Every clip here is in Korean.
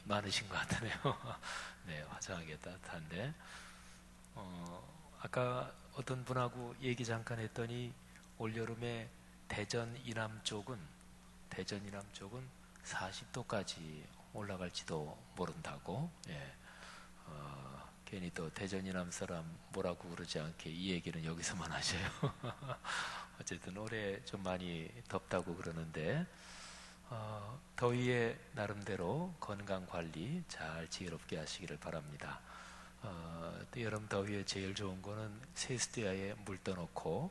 많으신 것 같네요. 네, 화창하게 따뜻한데 아까 어떤 분하고 얘기 잠깐 했더니 올여름에 대전 이남 쪽은 40도까지 올라갈지도 모른다고. 예. 괜히 또 대전 이남 사람 뭐라고 그러지 않게 이 얘기는 여기서만 하셔요. 어쨌든 올해 좀 많이 덥다고 그러는데 더위에 나름대로 건강관리 잘 지혜롭게 하시기를 바랍니다. 여름 더위에 제일 좋은 거는 세수대야에 물 떠놓고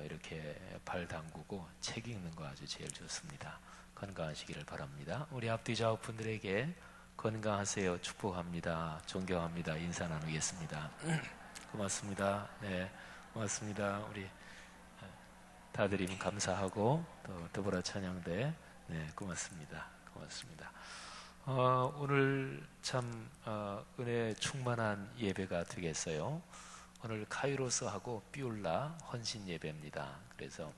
이렇게 발 담그고 책 읽는 거 아주 제일 좋습니다. 건강하시기를 바랍니다. 우리 앞뒤 좌우분들에게 건강하세요 축복합니다. 존경합니다. 인사 나누겠습니다. 고맙습니다. 네, 고맙습니다. 우리 다드림 감사하고 또 더불어 찬양대 네, 고맙습니다. 오늘 참 은혜 충만한 예배가 되겠어요. 오늘 카이로스하고 삐울라 헌신 예배입니다. 그래서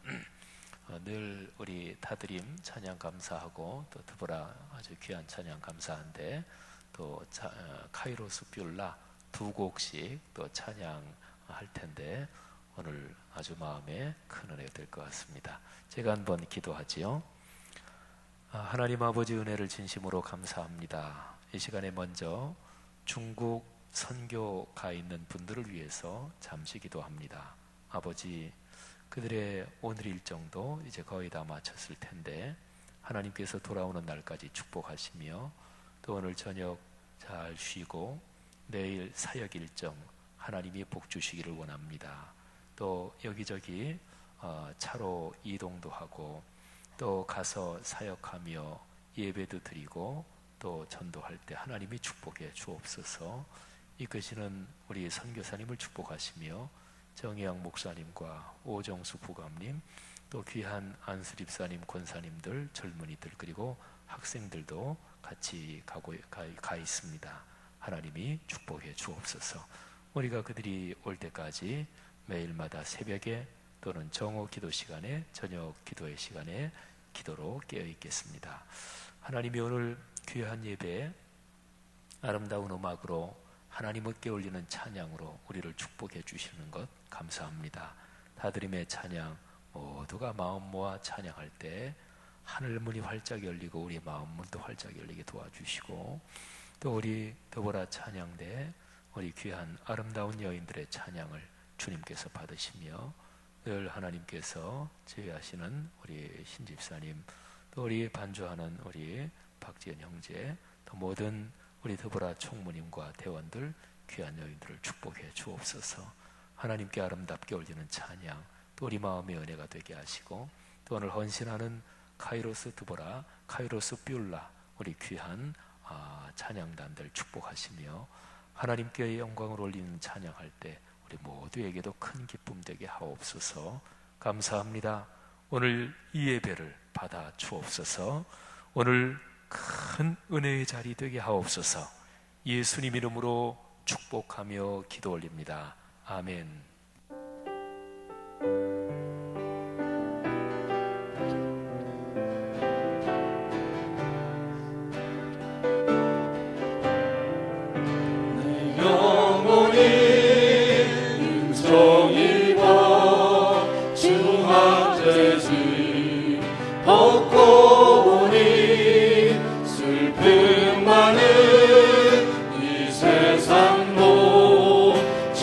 늘 우리 다드림 찬양 감사하고 또 더불어 아주 귀한 찬양 감사한데 또 카이로스 삐울라 두 곡씩 또 찬양할 텐데 오늘 아주 마음에 큰 은혜가 될 것 같습니다. 제가 한번 기도하지요. 하나님 아버지 은혜를 진심으로 감사합니다. 이 시간에 먼저 중국 선교 가 있는 분들을 위해서 잠시 기도합니다. 아버지, 그들의 오늘 일정도 이제 거의 다 마쳤을 텐데 하나님께서 돌아오는 날까지 축복하시며 또 오늘 저녁 잘 쉬고 내일 사역 일정 하나님이 복 주시기를 원합니다. 또 여기저기 차로 이동도 하고 또 가서 사역하며 예배도 드리고 또 전도할 때 하나님이 축복해 주옵소서. 이끄시는 우리 선교사님을 축복하시며 정혜영 목사님과 오정수 부감님 또 귀한 안수립사님 권사님들 젊은이들 그리고 학생들도 같이 가 있습니다. 하나님이 축복해 주옵소서. 우리가 그들이 올 때까지 매일마다 새벽에 또는 정오 기도 시간에 저녁 기도의 시간에 기도로 깨어 있겠습니다. 하나님이 오늘 귀한 예배 아름다운 음악으로 하나님을 깨울리는 찬양으로 우리를 축복해 주시는 것 감사합니다. 다드림의 찬양 모두가 마음 모아 찬양할 때 하늘 문이 활짝 열리고 우리 마음 문도 활짝 열리게 도와주시고 또 우리 더불어 찬양대 우리 귀한 아름다운 여인들의 찬양을 주님께서 받으시며 늘 하나님께서 제외하시는 우리 신집사님 또 우리 반주하는 우리 박지현 형제 또 모든 우리 더불어 총무님과 대원들 귀한 여인들을 축복해 주옵소서. 하나님께 아름답게 올리는 찬양 또 우리 마음의 은혜가 되게 하시고 또 오늘 헌신하는 카이로스 드보라 카이로스 삐울라 우리 귀한 찬양단들 축복하시며 하나님께 영광을 올리는 찬양할 때 우리 모두에게도 큰 기쁨 되게 하옵소서. 감사합니다. 오늘 이 예배를 받아 주옵소서. 오늘 큰 은혜의 자리 되게 하옵소서. 예수님 이름으로 축복하며 기도 올립니다. 아멘.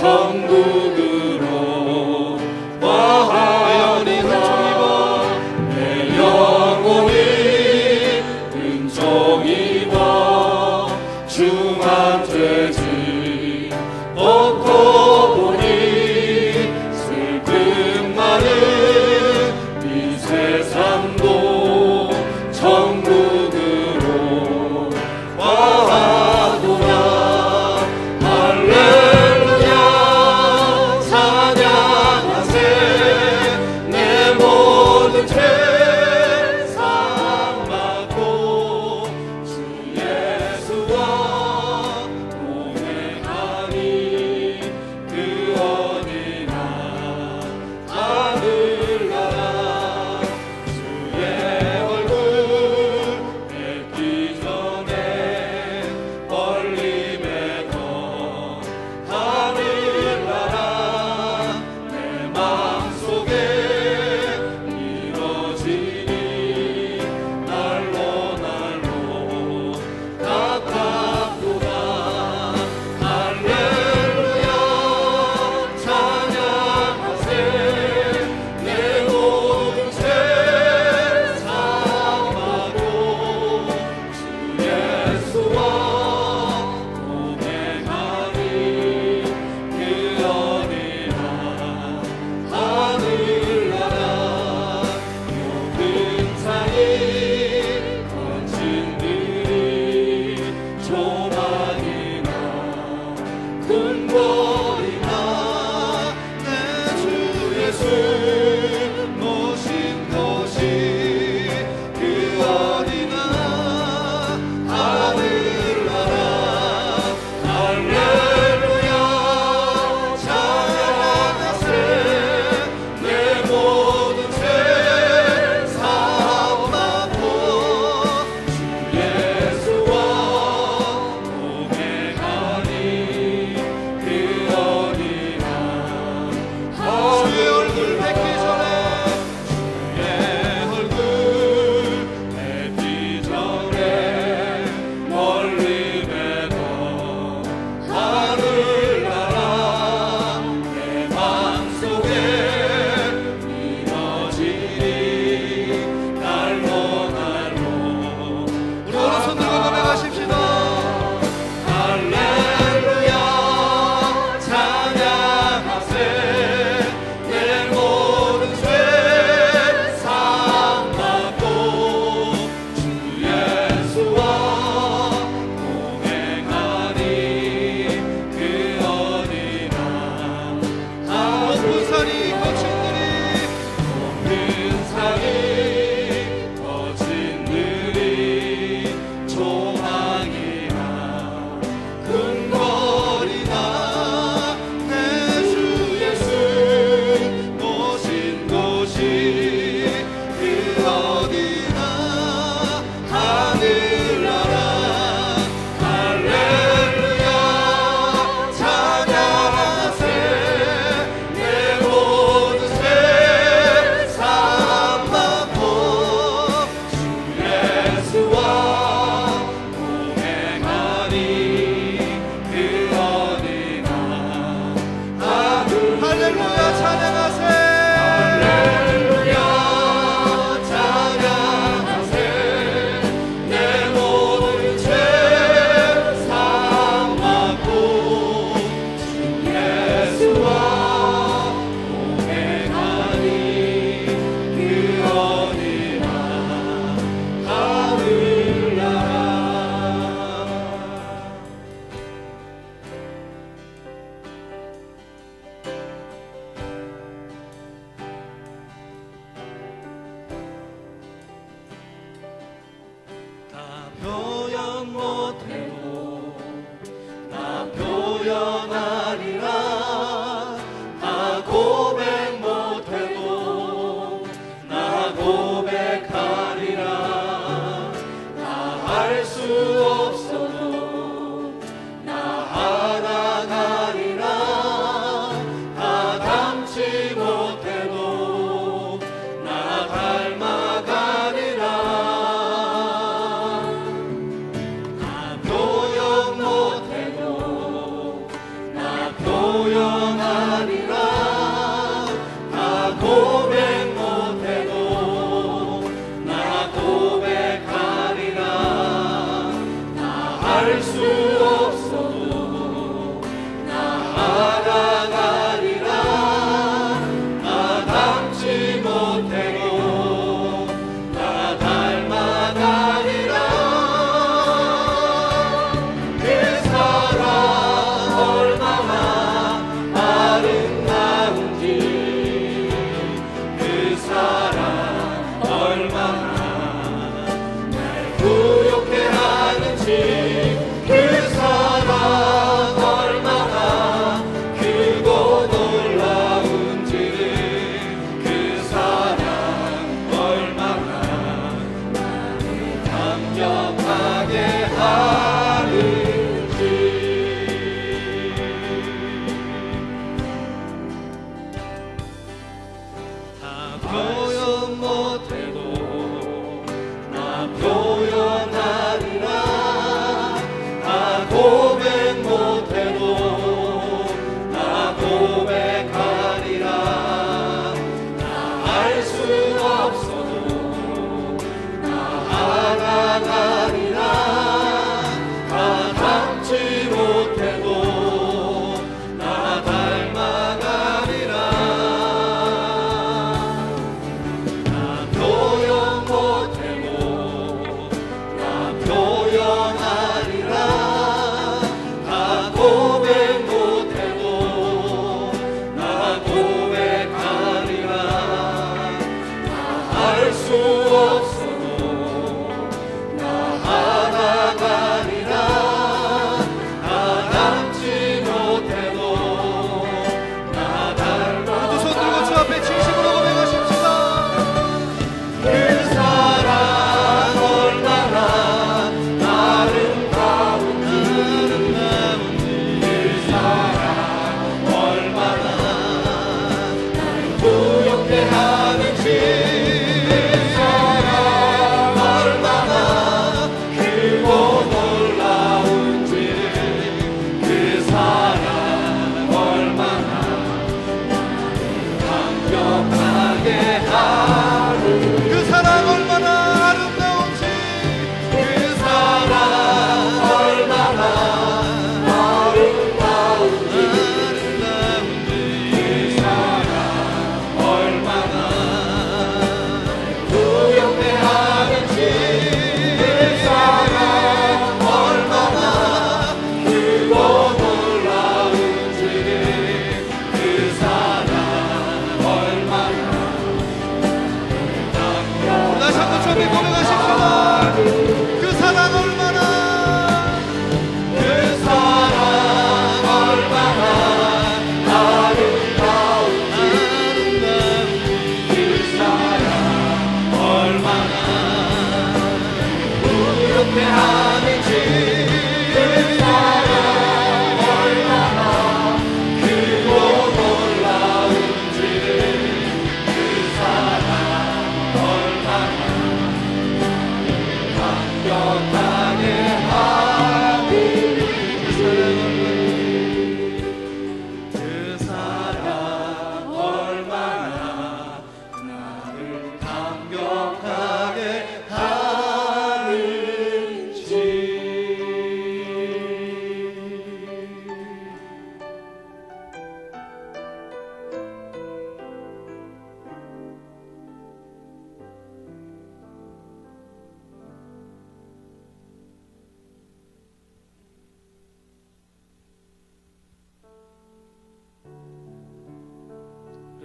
천국은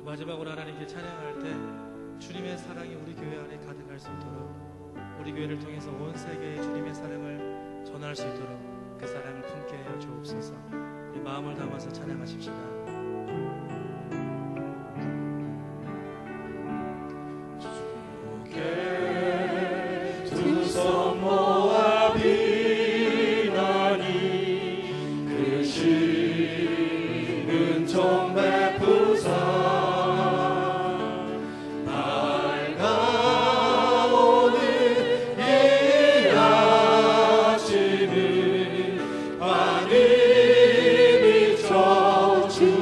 마지막으로 하나님께 찬양할 때 주님의 사랑이 우리 교회 안에 가득할 수 있도록, 우리 교회를 통해서 온 세계에 주님의 사랑을 전할 수 있도록 그 사랑을 품게 하여 주옵소서. 우리 마음을 담아서 찬양하십시다. 두 손 모아 비나니 그 신은 종 베푸사 밝아오는 이 아침은 하늘이 비춰 주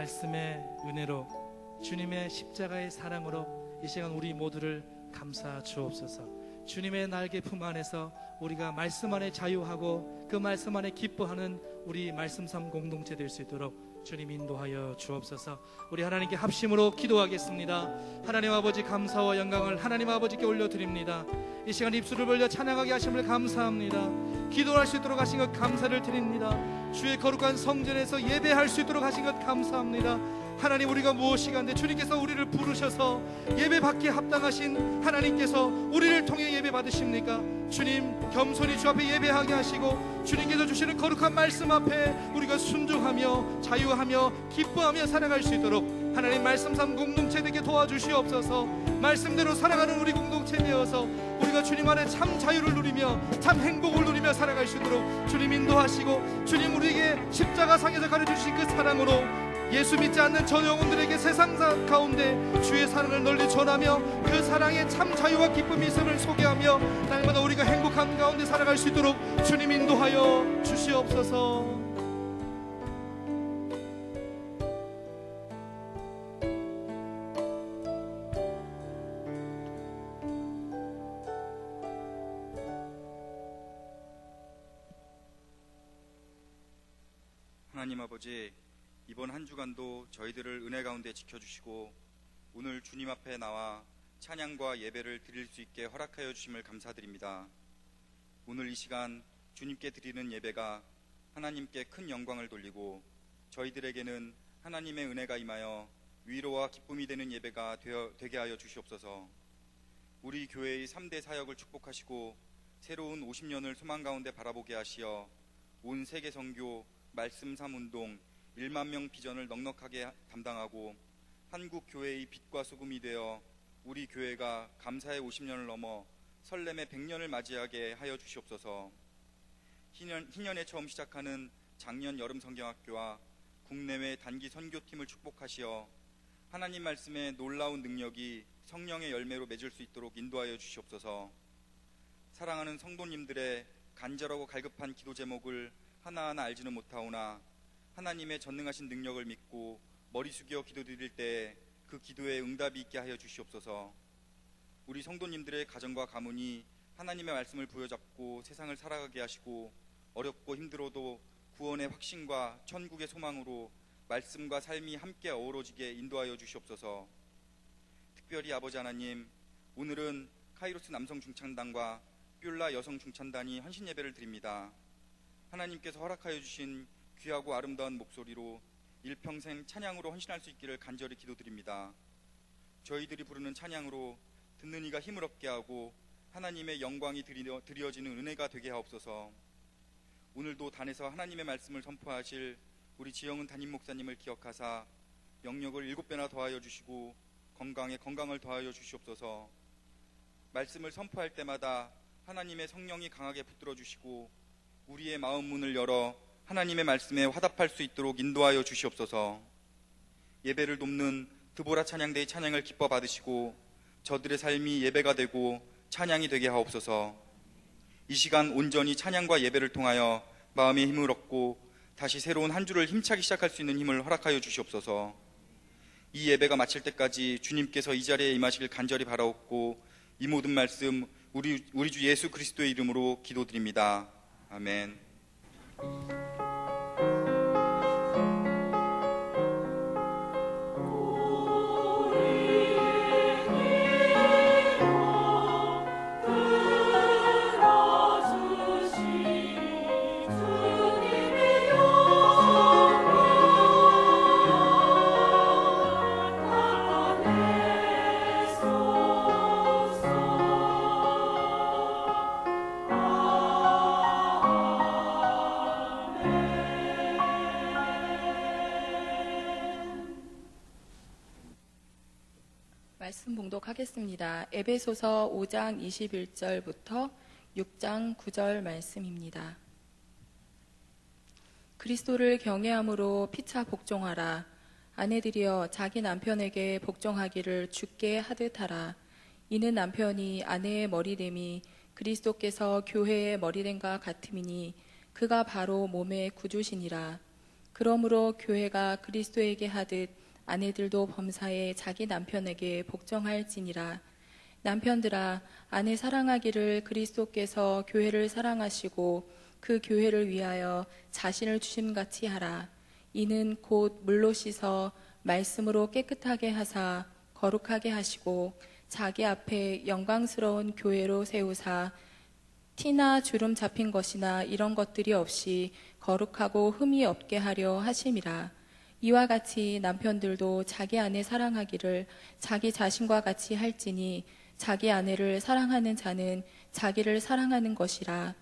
말씀의 은혜로 주님의 십자가의 사랑으로 이 시간 우리 모두를 감싸 주옵소서. 주님의 날개 품 안에서 우리가 말씀 안에 자유하고 그 말씀 안에 기뻐하는 우리 말씀 삶 공동체 될 수 있도록 주님 인도하여 주옵소서. 우리 하나님께 합심으로 기도하겠습니다. 하나님 아버지, 감사와 영광을 하나님 아버지께 올려드립니다. 이 시간 입술을 벌려 찬양하게 하심을 감사합니다. 기도할 수 있도록 하신 것 감사를 드립니다. 주의 거룩한 성전에서 예배할 수 있도록 하신 것 감사합니다. 하나님, 우리가 무엇이 간데 주님께서 우리를 부르셔서 예배 받기에 합당하신 하나님께서 우리를 통해 예배 받으십니까? 주님, 겸손히 주 앞에 예배하게 하시고 주님께서 주시는 거룩한 말씀 앞에 우리가 순종하며 자유하며 기뻐하며 살아갈 수 있도록 하나님 말씀 삶 공동체 되게 도와주시옵소서. 말씀대로 살아가는 우리 공동체 되어서 우리가 주님 안에 참 자유를 누리며 참 행복을 누리며 살아갈 수 있도록 주님 인도하시고, 주님 우리에게 십자가상에서 가르쳐주신 그 사랑으로 예수 믿지 않는 저 영혼들에게 세상 가운데 주의 사랑을 널리 전하며 그 사랑에 참 자유와 기쁨이 있음을 소개하며 날마다 우리가 행복한 가운데 살아갈 수 있도록 주님 인도하여 주시옵소서. 하나님 아버지, 이번 한 주간도 저희들을 은혜 가운데 지켜주시고 오늘 주님 앞에 나와 찬양과 예배를 드릴 수 있게 허락하여 주심을 감사드립니다. 오늘 이 시간 주님께 드리는 예배가 하나님께 큰 영광을 돌리고 저희들에게는 하나님의 은혜가 임하여 위로와 기쁨이 되는 예배가 되게 하여 주시옵소서. 우리 교회의 3대 사역을 축복하시고 새로운 50년을 소망 가운데 바라보게 하시어 온 세계 선교 말씀 삼운동 1만 명 비전을 넉넉하게 담당하고 한국 교회의 빛과 소금이 되어 우리 교회가 감사의 50년을 넘어 설렘의 100년을 맞이하게 하여 주시옵소서. 희년에 처음 시작하는 작년 여름 성경학교와 국내외 단기 선교팀을 축복하시어 하나님 말씀의 놀라운 능력이 성령의 열매로 맺을 수 있도록 인도하여 주시옵소서. 사랑하는 성도님들의 간절하고 갈급한 기도 제목을 하나하나 알지는 못하오나 하나님의 전능하신 능력을 믿고 머리 숙여 기도드릴 때에 그 기도에 응답이 있게 하여 주시옵소서. 우리 성도님들의 가정과 가문이 하나님의 말씀을 부여잡고 세상을 살아가게 하시고 어렵고 힘들어도 구원의 확신과 천국의 소망으로 말씀과 삶이 함께 어우러지게 인도하여 주시옵소서. 특별히 아버지 하나님, 오늘은 카이로스 남성 중창단과 뷸라 여성 중창단이 헌신 예배를 드립니다. 하나님께서 허락하여 주신 귀하고 아름다운 목소리로 일평생 찬양으로 헌신할 수 있기를 간절히 기도드립니다. 저희들이 부르는 찬양으로 듣는 이가 힘을 얻게 하고 하나님의 영광이 드리어지는 은혜가 되게 하옵소서. 오늘도 단에서 하나님의 말씀을 선포하실 우리 지영은 담임 목사님을 기억하사 영역을 7배나 더하여 주시고 건강에 건강을 더하여 주시옵소서. 말씀을 선포할 때마다 하나님의 성령이 강하게 붙들어 주시고 우리의 마음 문을 열어 하나님의 말씀에 화답할 수 있도록 인도하여 주시옵소서. 예배를 돕는 드보라 찬양대의 찬양을 기뻐 받으시고 저들의 삶이 예배가 되고 찬양이 되게 하옵소서. 이 시간 온전히 찬양과 예배를 통하여 마음의 힘을 얻고 다시 새로운 한 주를 힘차게 시작할 수 있는 힘을 허락하여 주시옵소서. 이 예배가 마칠 때까지 주님께서 이 자리에 임하시길 간절히 바라옵고 이 모든 말씀 우리 주 예수 그리스도의 이름으로 기도드립니다. 아멘. 말씀 봉독하겠습니다. 에베소서 5장 21절부터 6장 9절 말씀입니다. 그리스도를 경외함으로 피차 복종하라. 아내들이여 자기 남편에게 복종하기를 주께 하듯 하라. 이는 남편이 아내의 머리됨이 그리스도께서 교회의 머리됨과 같음이니 그가 바로 몸의 구주시니라. 그러므로 교회가 그리스도에게 하듯 아내들도 범사에 자기 남편에게 복종할지니라. 남편들아, 아내 사랑하기를 그리스도께서 교회를 사랑하시고 그 교회를 위하여 자신을 주심같이 하라. 이는 곧 물로 씻어 말씀으로 깨끗하게 하사 거룩하게 하시고 자기 앞에 영광스러운 교회로 세우사 티나 주름 잡힌 것이나 이런 것들이 없이 거룩하고 흠이 없게 하려 하심이라. 이와 같이 남편들도 자기 아내 사랑하기를 자기 자신과 같이 할지니 자기 아내를 사랑하는 자는 자기를 사랑하는 것이라.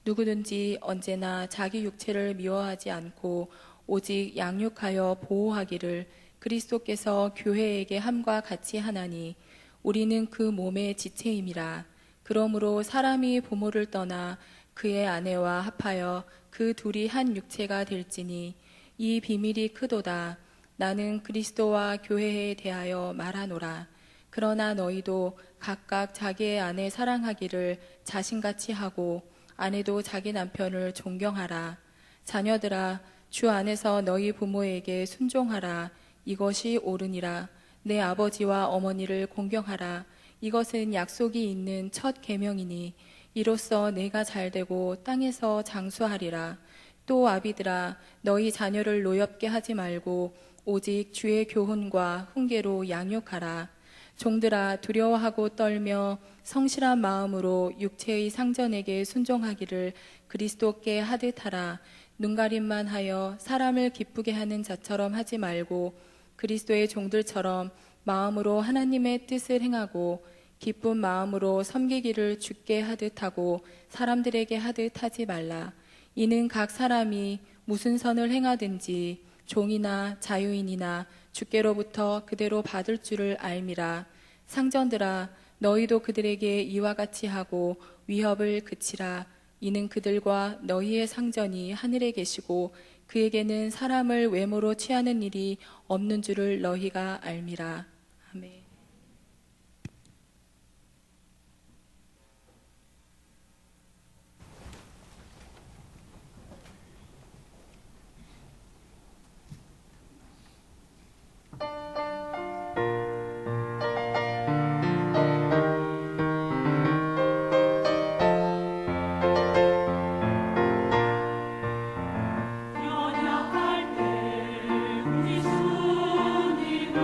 누구든지 언제나 자기 육체를 미워하지 않고 오직 양육하여 보호하기를 그리스도께서 교회에게 함과 같이 하나니 우리는 그 몸의 지체임이라. 그러므로 사람이 부모를 떠나 그의 아내와 합하여 그 둘이 한 육체가 될지니 이 비밀이 크도다. 나는 그리스도와 교회에 대하여 말하노라. 그러나 너희도 각각 자기의 아내 사랑하기를 자신같이 하고 아내도 자기 남편을 존경하라. 자녀들아, 주 안에서 너희 부모에게 순종하라. 이것이 옳으니라. 내 아버지와 어머니를 공경하라. 이것은 약속이 있는 첫 계명이니 이로써 내가 잘되고 땅에서 장수하리라. 또 아비들아, 너희 자녀를 노엽게 하지 말고 오직 주의 교훈과 훈계로 양육하라. 종들아, 두려워하고 떨며 성실한 마음으로 육체의 상전에게 순종하기를 그리스도께 하듯 하라. 눈가림만 하여 사람을 기쁘게 하는 자처럼 하지 말고 그리스도의 종들처럼 마음으로 하나님의 뜻을 행하고 기쁜 마음으로 섬기기를 주께 하듯 하고 사람들에게 하듯 하지 말라. 이는 각 사람이 무슨 선을 행하든지 종이나 자유인이나 주께로부터 그대로 받을 줄을 알미라. 상전들아, 너희도 그들에게 이와 같이 하고 위협을 그치라. 이는 그들과 너희의 상전이 하늘에 계시고 그에게는 사람을 외모로 취하는 일이 없는 줄을 너희가 알미라. 아멘. 연약할 때 우리 주님은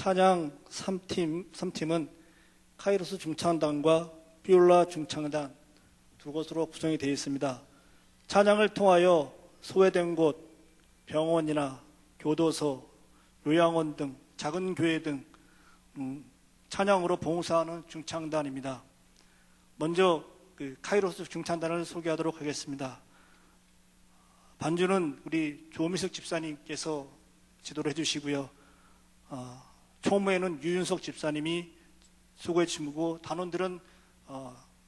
찬양 3팀은 카이로스 중창단과 비올라 중창단 두 곳으로 구성이 되어 있습니다. 찬양을 통하여 소외된 곳, 병원이나 교도소, 요양원 등 작은 교회 등 찬양으로 봉사하는 중창단입니다. 먼저 카이로스 중창단을 소개하도록 하겠습니다. 반주는 우리 조미석 집사님께서 지도를 해주시고요. 총무에는 유윤석 집사님이 수고해 주시고 단원들은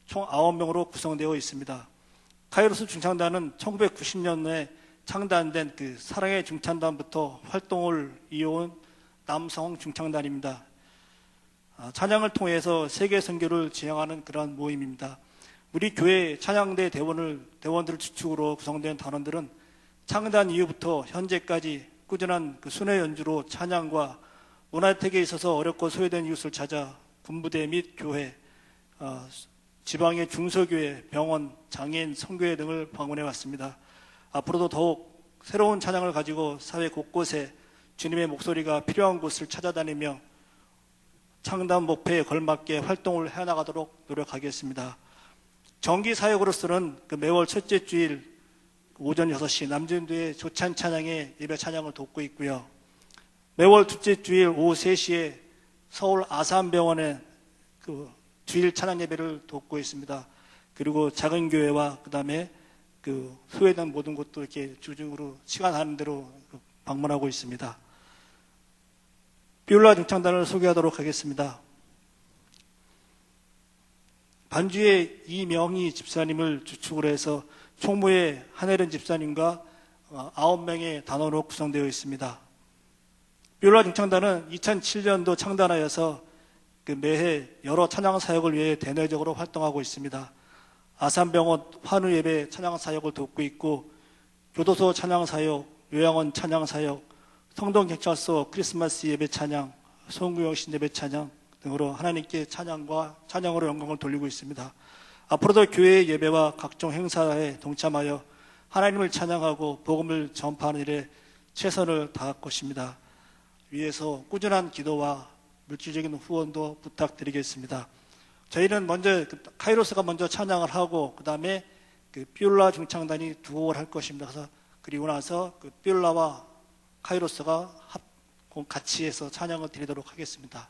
총 9명으로 구성되어 있습니다. 카이로스 중창단은 1990년에 창단된 사랑의 중창단부터 활동을 이어온 남성 중창단입니다. 찬양을 통해서 세계 선교를 지향하는 그러한 모임입니다. 우리 교회 찬양대 대원들을 주축으로 구성된 단원들은 창단 이후부터 현재까지 꾸준한 순회 연주로 찬양과 문화 혜택에 있어서 어렵고 소외된 이웃을 찾아 군부대 및 교회, 지방의 중소교회, 병원, 장애인, 선교회 등을 방문해 왔습니다. 앞으로도 더욱 새로운 찬양을 가지고 사회 곳곳에 주님의 목소리가 필요한 곳을 찾아다니며 창단 목표에 걸맞게 활동을 해나가도록 노력하겠습니다. 정기 사역으로서는 매월 첫째 주일 오전 6시 남전도의 조찬 찬양의 예배 찬양을 돕고 있고요. 매월 둘째 주일 오후 3시에 서울 아산병원에 주일 찬양 예배를 돕고 있습니다. 그리고 작은 교회와 그다음에 소외된 모든 곳도 이렇게 주중으로 시간 하는 대로 방문하고 있습니다. 비올라 중창단을 소개하도록 하겠습니다. 반주의 이명희 집사님을 주축으로 해서 총무의 한혜련 집사님과 9명의 단원으로 구성되어 있습니다. 비올라 중창단은 2007년도 창단하여서 매해 여러 찬양 사역을 위해 대내적으로 활동하고 있습니다. 아산병원 환우 예배 찬양 사역을 돕고 있고 교도소 찬양 사역, 요양원 찬양 사역, 성동경찰서 크리스마스 예배 찬양, 송구영신 예배 찬양 등으로 하나님께 찬양으로 영광을 돌리고 있습니다. 앞으로도 교회의 예배와 각종 행사에 동참하여 하나님을 찬양하고 복음을 전파하는 일에 최선을 다할 것입니다. 위에서 꾸준한 기도와 물질적인 후원도 부탁드리겠습니다. 저희는 먼저 카이로스가 먼저 찬양을 하고 그 다음에 비올라 중창단이 두 곡을 할 것입니다. 그래서 그리고 나서 비올라와 카이로스가 같이 해서 찬양을 드리도록 하겠습니다.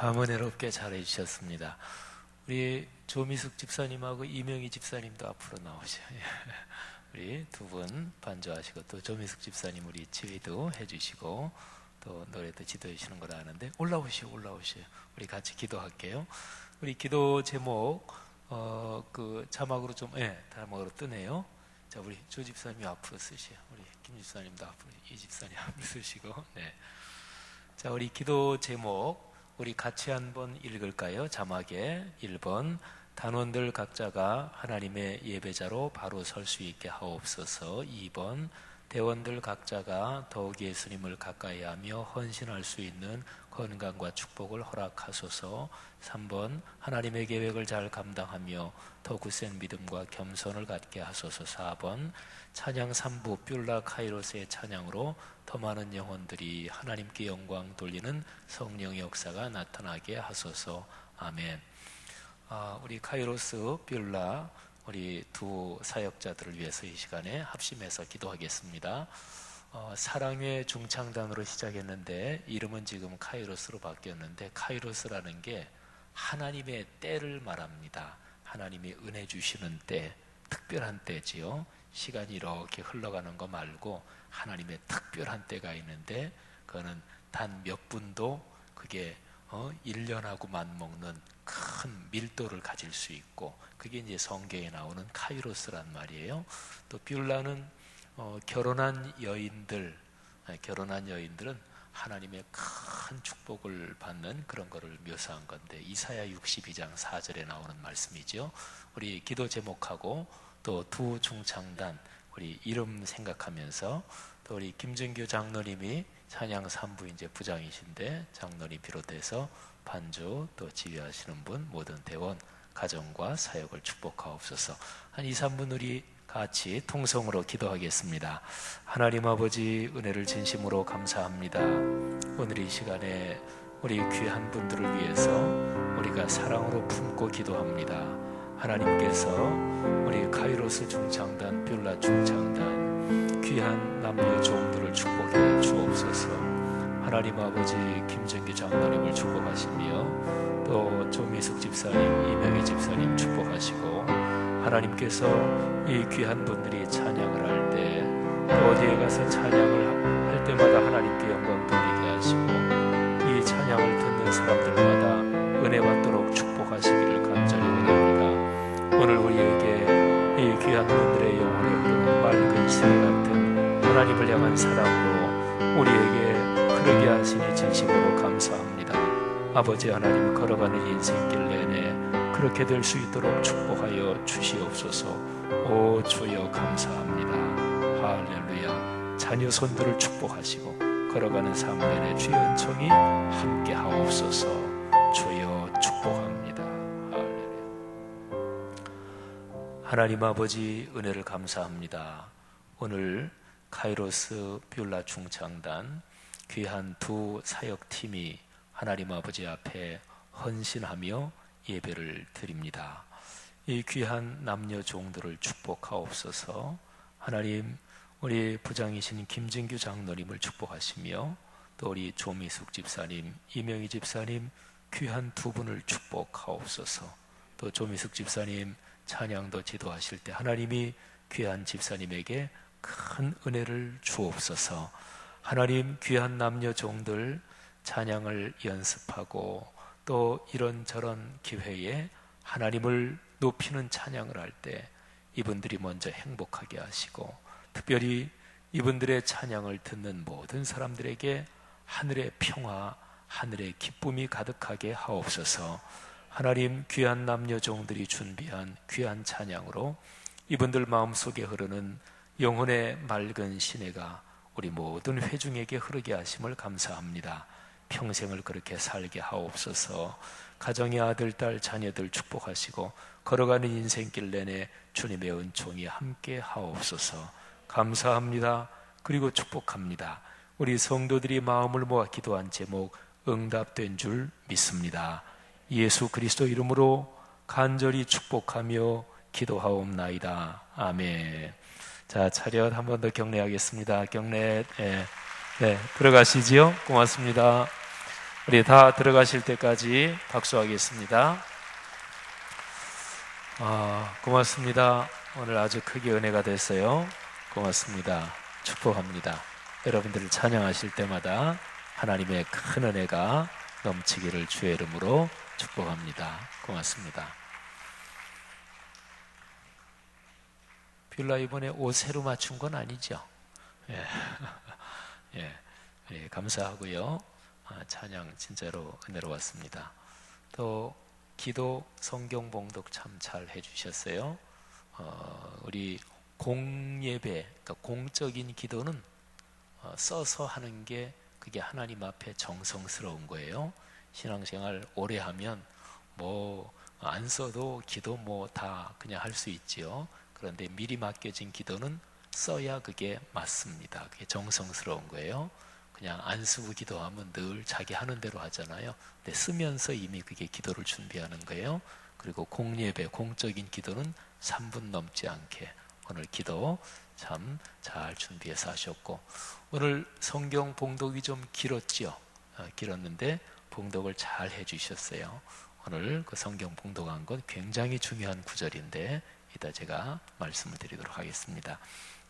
참 은혜롭게 잘해 주셨습니다. 우리 조미숙 집사님하고 이명희 집사님도 앞으로 나오셔요. 우리 두 분 반주하시고, 또 조미숙 집사님 우리 지휘도 해주시고 또 노래도 지도해 주시는 걸 아는데 올라오시오. 우리 같이 기도할게요. 우리 기도 제목 그 자막으로 좀 자막으로 뜨네요. 자, 우리 조 집사님이 앞으로 쓰시오. 우리 김 집사님도 앞으로, 이 집사님 앞으로 쓰시고. 네. 자, 우리 기도 제목 우리 같이 한번 읽을까요? 자막에 1번 단원들 각자가 하나님의 예배자로 바로 설 수 있게 하옵소서. 2번 대원들 각자가 더욱 예수님을 가까이 하며 헌신할 수 있는 건강과 축복을 허락하소서. 3번 하나님의 계획을 잘 감당하며 더 굳센 믿음과 겸손을 갖게 하소서. 4번 찬양 3부 뷸라 카이로스의 찬양으로 더 많은 영혼들이 하나님께 영광 돌리는 성령의 역사가 나타나게 하소서. 아멘. 우리 카이로스 뷸라 우리 두 사역자들을 위해서 이 시간에 합심해서 기도하겠습니다. 사랑의 중창단으로 시작했는데 이름은 지금 카이로스로 바뀌었는데, 카이로스라는 게 하나님의 때를 말합니다. 하나님이 은혜 주시는 때, 특별한 때지요. 시간이 이렇게 흘러가는 거 말고 하나님의 특별한 때가 있는데, 그거는 단 몇 분도 그게 1년하고 맞먹는 큰 밀도를 가질 수 있고, 그게 이제 성경에 나오는 카이로스란 말이에요. 또 뷸라는 결혼한 여인들은 하나님의 큰 축복을 받는 그런 거를 묘사한 건데, 이사야 62장 4절에 나오는 말씀이죠. 우리 기도 제목하고 또 두 중창단 우리 이름 생각하면서, 또 우리 김정규 장로님이 찬양 3부 이제 부장이신데 장로님 비롯해서 반주 또 지휘하시는 분, 모든 대원 가정과 사역을 축복하옵소서. 한 2, 3분 우리 같이 통성으로 기도하겠습니다. 하나님 아버지, 은혜를 진심으로 감사합니다. 오늘 이 시간에 우리 귀한 분들을 위해서 우리가 사랑으로 품고 기도합니다. 하나님께서 우리 카이로스 중창단, 뷸라 중창단 귀한 남녀 종들을 축복해 주옵소서. 하나님 아버지, 김정기 장로님을 축복하시며 또 조미숙 집사님, 이명희 집사님 축복하시고, 하나님께서 이 귀한 분들이 찬양을 할 때, 또 어디에 가서 찬양을 할 때마다 하나님께 영광 돌리게 하시고, 이 찬양을 듣는 사람들마다 은혜 받도록 축복하시기를 간절히 원합니다. 오늘 우리에게 이 귀한 분들의 영혼에 흐르는 맑은 시리 같은 하나님을 향한 사랑으로 우리에게 흐르게 하시니 진심으로 감사합니다. 아버지 하나님, 걸어가는 인생길 내내 그렇게 될 수 있도록 축복하여 주시옵소서. 오 주여 감사합니다. 할렐루야. 자녀 손들을 축복하시고 걸어가는 삶 내내 주의 은총이 함께 하옵소서. 주여 축복합니다. 할렐루야. 하나님 아버지, 은혜를 감사합니다. 오늘 카이로스 뷸라 중창단 귀한 두 사역팀이 하나님 아버지 앞에 헌신하며 예배를 드립니다. 이 귀한 남녀 종들을 축복하옵소서. 하나님, 우리 부장이신 김진규 장로님을 축복하시며 또 우리 조미숙 집사님, 이명희 집사님 귀한 두 분을 축복하옵소서. 또 조미숙 집사님 찬양도 지도하실 때 하나님이 귀한 집사님에게 큰 은혜를 주옵소서. 하나님, 귀한 남녀 종들 찬양을 연습하고 또 이런저런 기회에 하나님을 높이는 찬양을 할 때 이분들이 먼저 행복하게 하시고, 특별히 이분들의 찬양을 듣는 모든 사람들에게 하늘의 평화, 하늘의 기쁨이 가득하게 하옵소서. 하나님, 귀한 남녀 종들이 준비한 귀한 찬양으로 이분들 마음속에 흐르는 영혼의 맑은 시내가 우리 모든 회중에게 흐르게 하심을 감사합니다. 평생을 그렇게 살게 하옵소서. 가정의 아들, 딸, 자녀들 축복하시고 걸어가는 인생길 내내 주님의 은총이 함께 하옵소서. 감사합니다. 그리고 축복합니다. 우리 성도들이 마음을 모아 기도한 제목 응답된 줄 믿습니다. 예수 그리스도 이름으로 간절히 축복하며 기도하옵나이다. 아멘. 자, 차렷 한 번 더 경례하겠습니다. 경례. 네, 들어가시지요. 고맙습니다. 우리 다 들어가실 때까지 박수하겠습니다. 고맙습니다. 오늘 아주 크게 은혜가 됐어요. 고맙습니다. 축복합니다. 여러분들을 찬양하실 때마다 하나님의 큰 은혜가 넘치기를 주의 이름으로 축복합니다. 고맙습니다. 뷰라 이번에 옷 새로 맞춘 건 아니죠? 예. 예, 감사하고요. 찬양 진짜로 은혜로웠습니다. 또 기도 성경 봉독 참 잘 해주셨어요. 우리 공예배, 그러니까 공적인 기도는 써서 하는 게 그게 하나님 앞에 정성스러운 거예요. 신앙생활 오래 하면 뭐 안 써도 기도 뭐 다 그냥 할 수 있지요. 그런데 미리 맡겨진 기도는 써야 그게 맞습니다. 그게 정성스러운 거예요. 그냥 안 쓰고 기도하면 늘 자기 하는 대로 하잖아요. 근데 쓰면서 이미 그게 기도를 준비하는 거예요. 그리고 공예배, 공적인 기도는 3분 넘지 않게 오늘 기도 참 잘 준비해서 하셨고, 오늘 성경 봉독이 좀 길었지요. 길었는데 봉독을 잘 해주셨어요. 오늘 그 성경 봉독한 건 굉장히 중요한 구절인데 이따 제가 말씀을 드리도록 하겠습니다.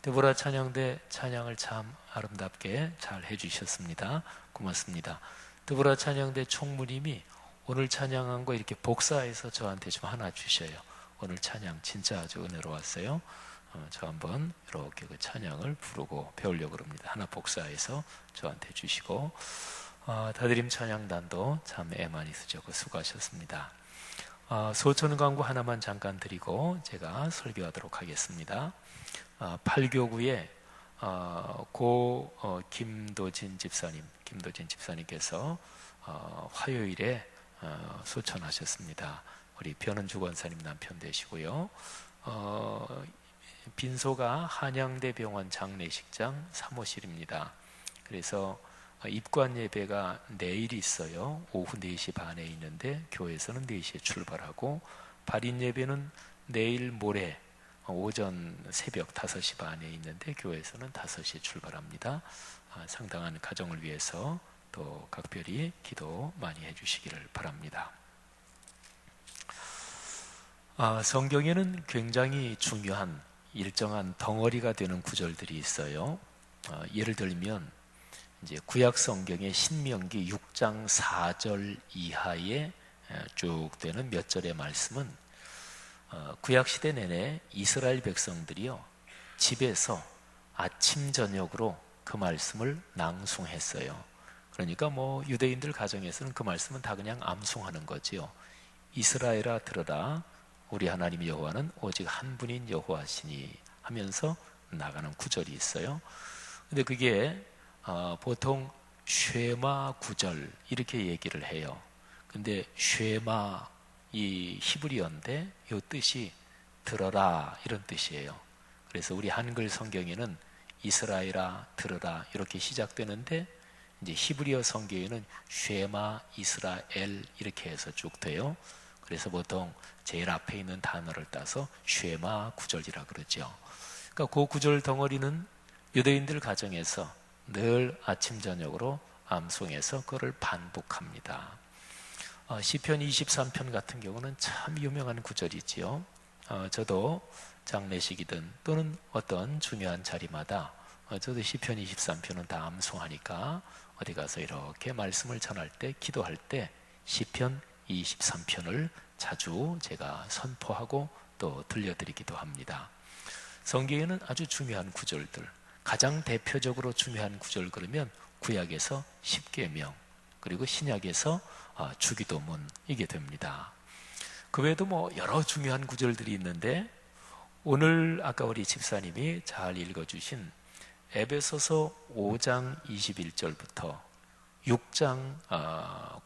드보라 찬양대 찬양을 참 아름답게 잘 해주셨습니다. 고맙습니다. 드보라 찬양대 총무님이 오늘 찬양한 거 이렇게 복사해서 저한테 좀 하나 주셔요. 오늘 찬양 진짜 아주 은혜로웠어요. 저 한번 이렇게 그 찬양을 부르고 배우려고 합니다. 하나 복사해서 저한테 주시고, 다드림 찬양단도 참 애 많이 쓰셨고 수고하셨습니다. 소천 광고 하나만 잠깐 드리고 제가 설교하도록 하겠습니다. 8교구에 김도진 집사님께서 화요일에 소천하셨습니다. 우리 변은주 권사님 남편 되시고요. 빈소가 한양대병원 장례식장 사무실입니다. 그래서 입관 예배가 내일 있어요. 오후 4시 반에 있는데 교회에서는 4시에 출발하고, 발인 예배는 내일 모레 오전 새벽 5시 반에 있는데 교회에서는 5시에 출발합니다. 상당한 가정을 위해서 또 각별히 기도 많이 해주시기를 바랍니다. 성경에는 굉장히 중요한 일정한 덩어리가 되는 구절들이 있어요. 예를 들면 이제 구약 성경의 신명기 6장 4절 이하에 쭉 되는 몇 절의 말씀은 구약 시대 내내 이스라엘 백성들이요 집에서 아침 저녁으로 그 말씀을 낭송했어요. 그러니까 뭐 유대인들 가정에서는 그 말씀은 다 그냥 암송하는 거지요. 이스라엘아 들으라, 우리 하나님 여호와는 오직 한 분인 여호와시니 하면서 나가는 구절이 있어요. 근데 그게 보통 쉐마 구절 이렇게 얘기를 해요. 근데 쉐마 이 히브리어인데 이 뜻이 들어라 이런 뜻이에요. 그래서 우리 한글 성경에는 이스라엘아 들어라 이렇게 시작되는데, 이제 히브리어 성경에는 쉐마 이스라엘 이렇게 해서 쭉 돼요. 그래서 보통 제일 앞에 있는 단어를 따서 쉐마 구절이라 그러죠. 그러니까 그 구절 덩어리는 유대인들 가정에서 늘 아침 저녁으로 암송해서 그걸 반복합니다. 시편 23편 같은 경우는 참 유명한 구절이지요. 저도 장례식이든 또는 어떤 중요한 자리마다 저도 시편 23편은 다 암송하니까 어디 가서 이렇게 말씀을 전할 때, 기도할 때 시편 23편을 자주 제가 선포하고 또 들려드리기도 합니다. 성경에는 아주 중요한 구절들, 가장 대표적으로 중요한 구절 그러면 구약에서 십계명, 그리고 신약에서 주기도문 이게 됩니다. 그 외에도 뭐 여러 중요한 구절들이 있는데, 오늘 아까 우리 집사님이 잘 읽어주신 에베소서 5장 21절부터 6장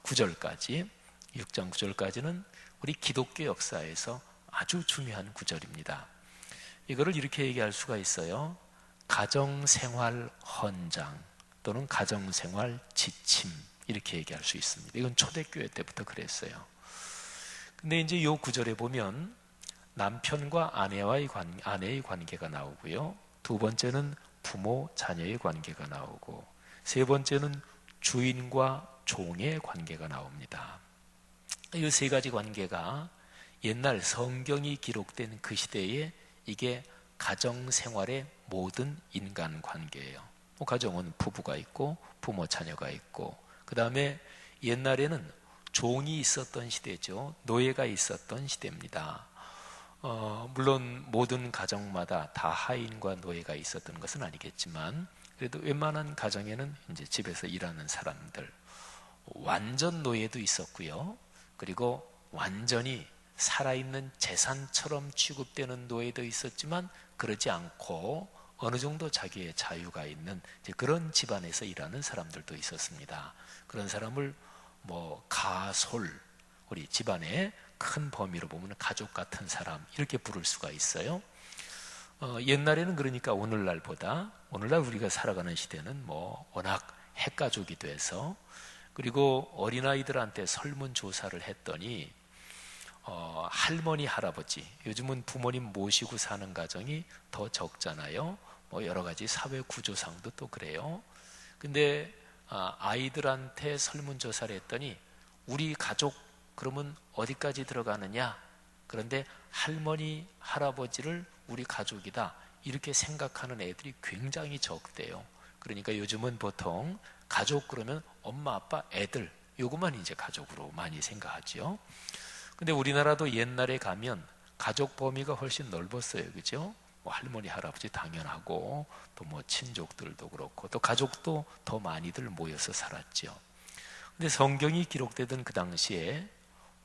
9절까지는 우리 기독교 역사에서 아주 중요한 구절입니다. 이거를 이렇게 얘기할 수가 있어요. 가정생활 헌장 또는 가정생활 지침 이렇게 얘기할 수 있습니다. 이건 초대교회 때부터 그랬어요. 근데 이제 이 구절에 보면 남편과 아내의 관계가 나오고요. 두 번째는 부모 자녀의 관계가 나오고, 세 번째는 주인과 종의 관계가 나옵니다. 이 세 가지 관계가 옛날 성경이 기록된 그 시대에 이게 가정생활의 모든 인간관계예요. 가정은 부부가 있고 부모 자녀가 있고, 그 다음에 옛날에는 종이 있었던 시대죠. 노예가 있었던 시대입니다. 물론 모든 가정마다 다 하인과 노예가 있었던 것은 아니겠지만, 그래도 웬만한 가정에는 이제 집에서 일하는 사람들, 완전 노예도 있었고요. 그리고 완전히 살아있는 재산처럼 취급되는 노예도 있었지만, 그러지 않고 어느 정도 자기의 자유가 있는 그런 집안에서 일하는 사람들도 있었습니다. 그런 사람을 가솔, 우리 집안의 큰 범위로 보면 가족 같은 사람, 이렇게 부를 수가 있어요. 옛날에는 그러니까 오늘날 우리가 살아가는 시대는 워낙 핵가족이 돼서, 그리고 어린아이들한테 설문조사를 했더니 할머니, 할아버지, 요즘은 부모님 모시고 사는 가정이 더 적잖아요. 여러 가지 사회 구조상도 또 그래요. 근데 아이들한테 설문조사를 했더니 우리 가족 그러면 어디까지 들어가느냐? 그런데 할머니, 할아버지를 우리 가족이다 이렇게 생각하는 애들이 굉장히 적대요. 그러니까 요즘은 보통 가족 그러면 엄마, 아빠, 애들 요것만 이제 가족으로 많이 생각하죠. 근데 우리나라도 옛날에 가면 가족 범위가 훨씬 넓었어요. 그죠? 할머니, 할아버지 당연하고, 또 친족들도 그렇고, 또 가족도 더 많이들 모여서 살았죠. 근데 성경이 기록되던 그 당시에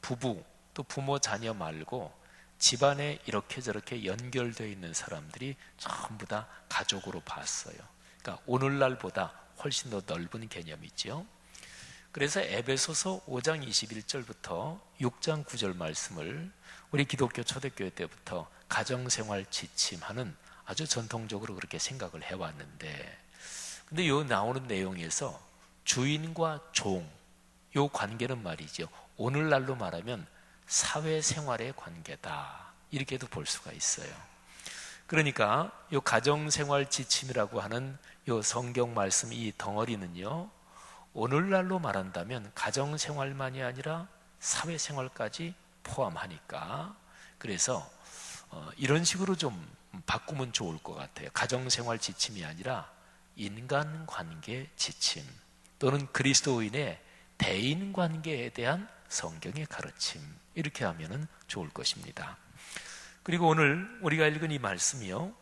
부부, 또 부모, 자녀 말고 집안에 이렇게 저렇게 연결되어 있는 사람들이 전부 다 가족으로 봤어요. 그러니까 오늘날보다 훨씬 더 넓은 개념이죠. 그래서 에베소서 5장 21절부터 6장 9절 말씀을 우리 기독교 초대교회 때부터 가정생활 지침하는 아주 전통적으로 그렇게 생각을 해왔는데, 근데 요 나오는 내용에서 주인과 종, 요 관계는 말이죠, 오늘날로 말하면 사회생활의 관계다 이렇게도 볼 수가 있어요. 그러니까 요 가정생활 지침이라고 하는 요 성경 말씀 이 덩어리는요, 오늘날로 말한다면 가정생활만이 아니라 사회생활까지 포함하니까, 그래서 이런 식으로 좀 바꾸면 좋을 것 같아요. 가정생활 지침이 아니라 인간관계 지침, 또는 그리스도인의 대인관계에 대한 성경의 가르침, 이렇게 하면 좋을 것입니다. 그리고 오늘 우리가 읽은 이 말씀이요,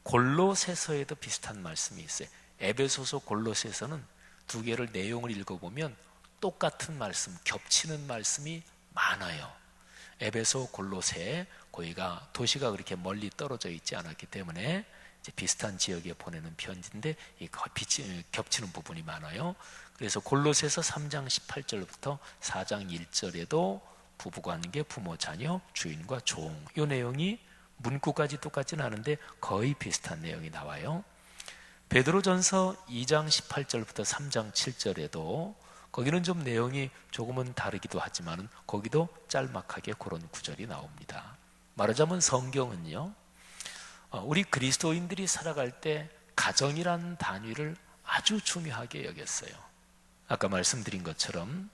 골로새서에도 비슷한 말씀이 있어요. 에베소서, 골로새서는 두 개를 내용을 읽어보면 똑같은 말씀, 겹치는 말씀이 많아요. 에베소, 골로새, 거기가 도시가 그렇게 멀리 떨어져 있지 않았기 때문에 이제 비슷한 지역에 보내는 편지인데 겹치는 부분이 많아요. 그래서 골로새서 3장 18절부터 4장 1절에도 부부관계, 부모, 자녀, 주인과 종, 이 내용이 문구까지 똑같지는 않은데 거의 비슷한 내용이 나와요. 베드로전서 2장 18절부터 3장 7절에도 거기는 좀 내용이 조금은 다르기도 하지만 거기도 짤막하게 그런 구절이 나옵니다. 말하자면 성경은요, 우리 그리스도인들이 살아갈 때 가정이란 단위를 아주 중요하게 여겼어요. 아까 말씀드린 것처럼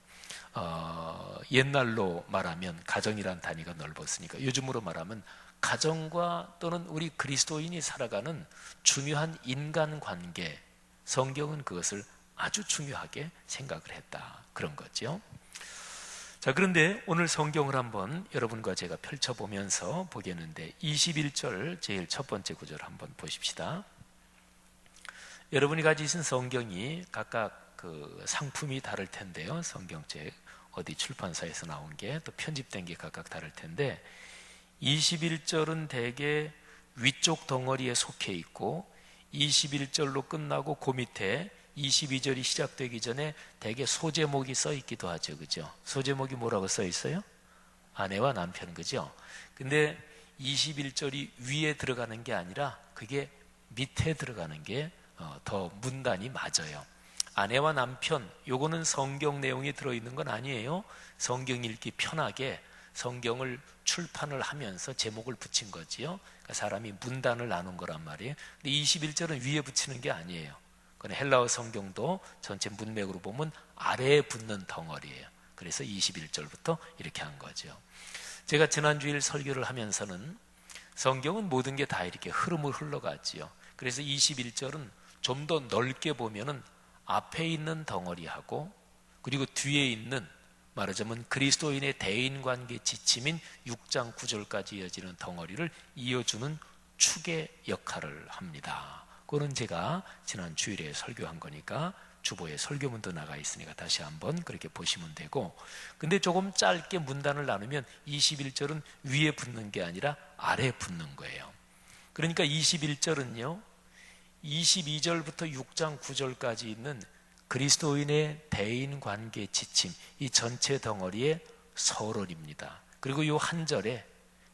옛날로 말하면 가정이란 단위가 넓었으니까 요즘으로 말하면 가정과 또는 우리 그리스도인이 살아가는 중요한 인간관계, 성경은 그것을 아주 중요하게 생각을 했다, 그런 거죠. 자, 그런데 오늘 성경을 한번 여러분과 제가 펼쳐보면서 보겠는데 21절 제일 첫 번째 구절 한번 보십시다. 여러분이 가지신 성경이 각각 그 상품이 다를 텐데요, 성경책 어디 출판사에서 나온 게 또 편집된 게 각각 다를 텐데 21절은 대개 위쪽 덩어리에 속해 있고 21절로 끝나고 그 밑에 22절이 시작되기 전에 대개 소제목이 써 있기도 하죠. 그죠? 소제목이 뭐라고 써 있어요? 아내와 남편, 그죠? 근데 21절이 위에 들어가는 게 아니라 그게 밑에 들어가는 게 더 문단이 맞아요. 아내와 남편, 요거는 성경 내용이 들어있는 건 아니에요. 성경 읽기 편하게 성경을 출판을 하면서 제목을 붙인 거지요. 그러니까 사람이 문단을 나눈 거란 말이에요. 근데 21절은 위에 붙이는 게 아니에요. 근데 헬라어 성경도 전체 문맥으로 보면 아래에 붙는 덩어리예요. 그래서 21절부터 이렇게 한 거죠. 제가 지난주일 설교를 하면서는 성경은 모든 게 다 이렇게 흐름을 흘러갔지요. 그래서 21절은 좀 더 넓게 보면은 앞에 있는 덩어리하고 그리고 뒤에 있는 말하자면 그리스도인의 대인관계 지침인 6장 9절까지 이어지는 덩어리를 이어주는 축의 역할을 합니다. 그거는 제가 지난 주일에 설교한 거니까 주보에 설교문도 나가 있으니까 다시 한번 그렇게 보시면 되고, 근데 조금 짧게 문단을 나누면 21절은 위에 붙는 게 아니라 아래에 붙는 거예요. 그러니까 21절은요 22절부터 6장 9절까지 있는 그리스도인의 대인관계 지침, 이 전체 덩어리의 서론입니다. 그리고 이 한 절에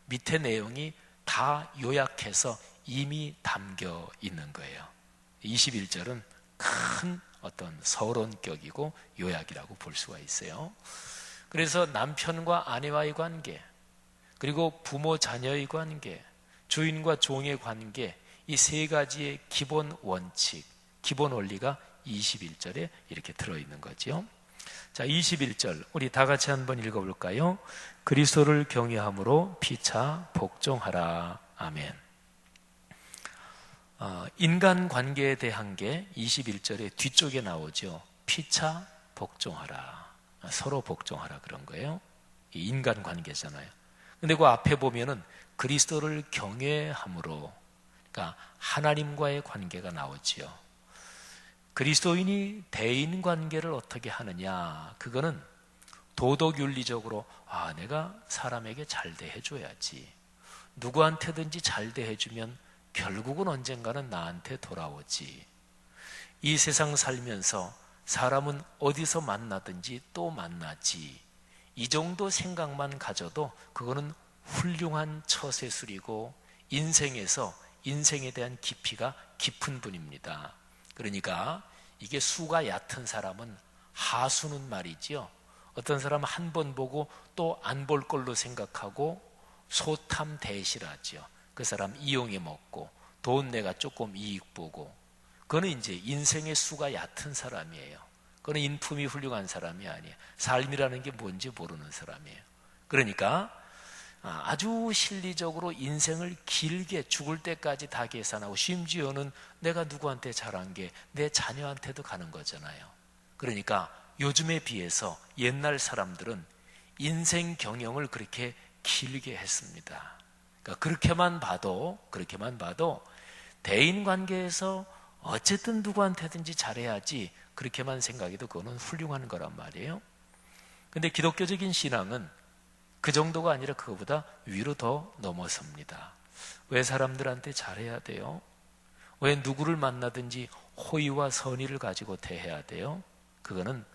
밑에 내용이 다 요약해서 이미 담겨 있는 거예요. 21절은 큰 어떤 서론격이고 요약이라고 볼 수가 있어요. 그래서 남편과 아내와의 관계, 그리고 부모 자녀의 관계, 주인과 종의 관계, 이 세 가지의 기본 원칙, 기본 원리가 21절에 이렇게 들어있는 거죠. 자, 21절 우리 다 같이 한번 읽어볼까요? 그리스도를 경외함으로 피차 복종하라. 아멘. 인간관계에 대한 게 21절의 뒤쪽에 나오죠. 피차 복종하라. 서로 복종하라 그런 거예요. 인간관계잖아요. 근데 그 앞에 보면은 그리스도를 경외함으로, 그러니까 하나님과의 관계가 나오지요. 그리스도인이 대인관계를 어떻게 하느냐, 그거는 도덕윤리적으로 내가 사람에게 잘 대해줘야지, 누구한테든지 잘 대해주면 결국은 언젠가는 나한테 돌아오지, 이 세상 살면서 사람은 어디서 만나든지 또 만나지, 이 정도 생각만 가져도 그거는 훌륭한 처세술이고 인생에서 인생에 대한 깊이가 깊은 분입니다. 그러니까 이게 수가 얕은 사람은 하수는 말이지요, 어떤 사람은 한 번 보고 또 안 볼 걸로 생각하고 소탐대실하지요. 그 사람 이용해 먹고 돈 내가 조금 이익 보고, 그거는 이제 인생의 수가 얕은 사람이에요. 그거는 인품이 훌륭한 사람이 아니에요. 삶이라는 게 뭔지 모르는 사람이에요. 그러니까 아주 실리적으로 인생을 길게 죽을 때까지 다 계산하고, 심지어는 내가 누구한테 잘한 게 내 자녀한테도 가는 거잖아요. 그러니까 요즘에 비해서 옛날 사람들은 인생 경영을 그렇게 길게 했습니다. 그러니까 그렇게만 봐도 대인관계에서 어쨌든 누구한테든지 잘해야지, 그렇게만 생각해도 그거는 훌륭한 거란 말이에요. 근데 기독교적인 신앙은 그 정도가 아니라 그거보다 위로 더 넘어섭니다. 왜 사람들한테 잘해야 돼요? 왜 누구를 만나든지 호의와 선의를 가지고 대해야 돼요? 그거는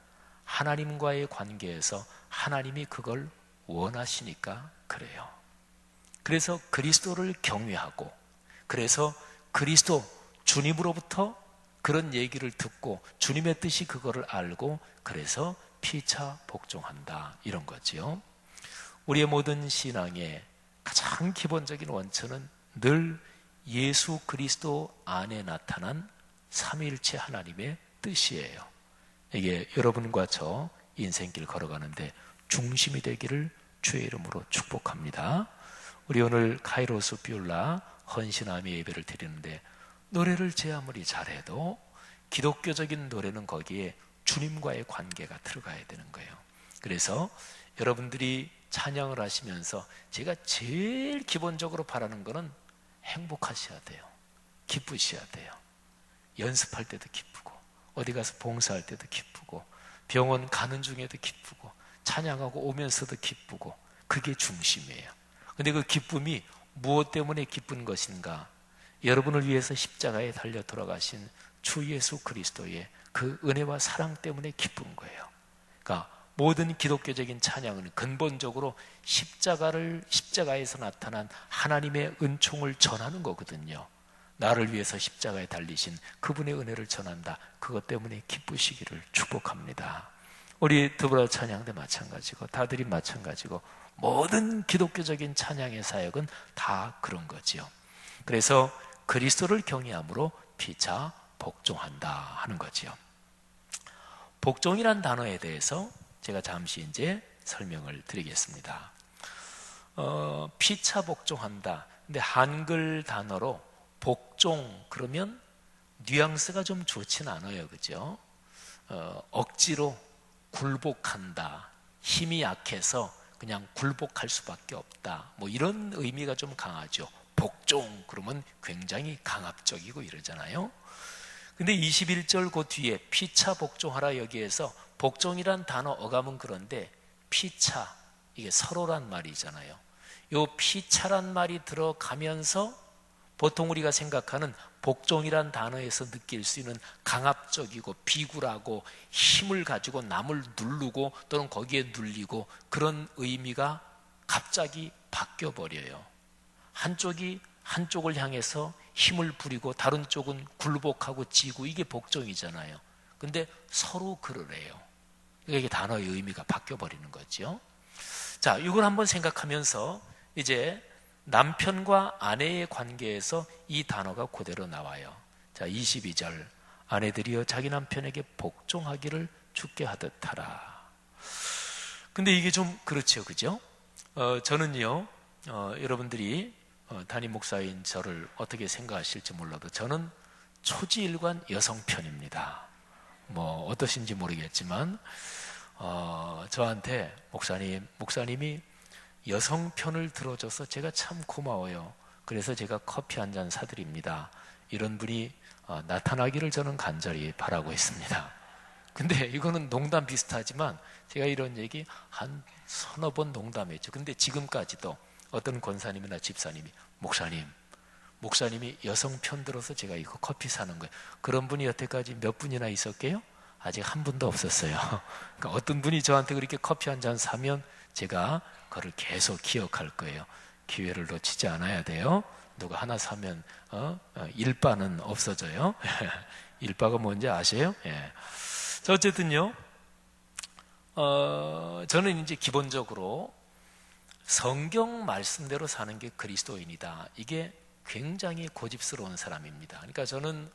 하나님과의 관계에서 하나님이 그걸 원하시니까 그래요. 그래서 그리스도를 경외하고, 그래서 그리스도 주님으로부터 그런 얘기를 듣고 주님의 뜻이 그거를 알고, 그래서 피차 복종한다, 이런 거지요. 우리의 모든 신앙의 가장 기본적인 원천은 늘 예수 그리스도 안에 나타난 삼위일체 하나님의 뜻이에요. 이게 여러분과 저 인생길 걸어가는데 중심이 되기를 주의 이름으로 축복합니다. 우리 오늘 카이로스 비올라 헌신함의 예배를 드리는데, 노래를 제 아무리 잘해도 기독교적인 노래는 거기에 주님과의 관계가 들어가야 되는 거예요. 그래서 여러분들이 찬양을 하시면서 제가 제일 기본적으로 바라는 거는 행복하셔야 돼요. 기쁘셔야 돼요. 연습할 때도 기쁘고, 어디 가서 봉사할 때도 기쁘고, 병원 가는 중에도 기쁘고, 찬양하고 오면서도 기쁘고, 그게 중심이에요. 근데 그 기쁨이 무엇 때문에 기쁜 것인가? 여러분을 위해서 십자가에 달려 돌아가신 주 예수 그리스도의 그 은혜와 사랑 때문에 기쁜 거예요. 그러니까 모든 기독교적인 찬양은 근본적으로 십자가에서 나타난 하나님의 은총을 전하는 거거든요. 나를 위해서 십자가에 달리신 그분의 은혜를 전한다. 그것 때문에 기쁘시기를 축복합니다. 우리 드보라 찬양도 마찬가지고, 다들이 마찬가지고, 모든 기독교적인 찬양의 사역은 다 그런 거지요. 그래서 그리스도를 경외함으로 피차 복종한다 하는 거지요. 복종이란 단어에 대해서 제가 잠시 이제 설명을 드리겠습니다. 피차 복종한다. 근데 한글 단어로 복종 그러면 뉘앙스가 좀 좋진 않아요. 그죠? 억지로 굴복한다. 힘이 약해서 그냥 굴복할 수밖에 없다. 뭐 이런 의미가 좀 강하죠. 복종 그러면 굉장히 강압적이고 이러잖아요. 근데 21절 그 뒤에 피차 복종하라 여기에서 복종이란 단어 어감은 그런데 피차 이게 서로란 말이잖아요. 요 피차란 말이 들어가면서 보통 우리가 생각하는 복종이란 단어에서 느낄 수 있는 강압적이고 비굴하고 힘을 가지고 남을 누르고 또는 거기에 눌리고 그런 의미가 갑자기 바뀌어 버려요. 한쪽이 한쪽을 향해서 힘을 부리고 다른 쪽은 굴복하고 지고 이게 복종이잖아요. 근데 서로 그러래요. 이게 단어의 의미가 바뀌어 버리는 거죠. 자, 이걸 한번 생각하면서 이제 남편과 아내의 관계에서 이 단어가 그대로 나와요. 자, 22절 아내들이여 자기 남편에게 복종하기를 주께 하듯 하라. 근데 이게 좀 그렇죠, 그죠? 저는요, 여러분들이 담임 목사인 저를 어떻게 생각하실지 몰라도 저는 초지일관 여성 편입니다. 뭐 어떠신지 모르겠지만 저한테 목사님이 여성 편을 들어줘서 제가 참 고마워요. 그래서 제가 커피 한 잔 사드립니다. 이런 분이 나타나기를 저는 간절히 바라고 있습니다. 근데 이거는 농담 비슷하지만 제가 이런 얘기 한 서너 번 농담했죠. 근데 지금까지도 어떤 권사님이나 집사님이 목사님이 여성 편 들어서 제가 이거 커피 사는 거예요. 그런 분이 여태까지 몇 분이나 있었게요? 아직 한 분도 없었어요. 그러니까 어떤 분이 저한테 그렇게 커피 한 잔 사면 제가 그걸 계속 기억할 거예요. 기회를 놓치지 않아야 돼요. 누가 하나 사면 일바는 없어져요. 일바가 뭔지 아세요? 예. 자, 어쨌든요. 저는 이제 기본적으로 성경 말씀대로 사는 게 그리스도인이다. 이게 굉장히 고집스러운 사람입니다. 그러니까 저는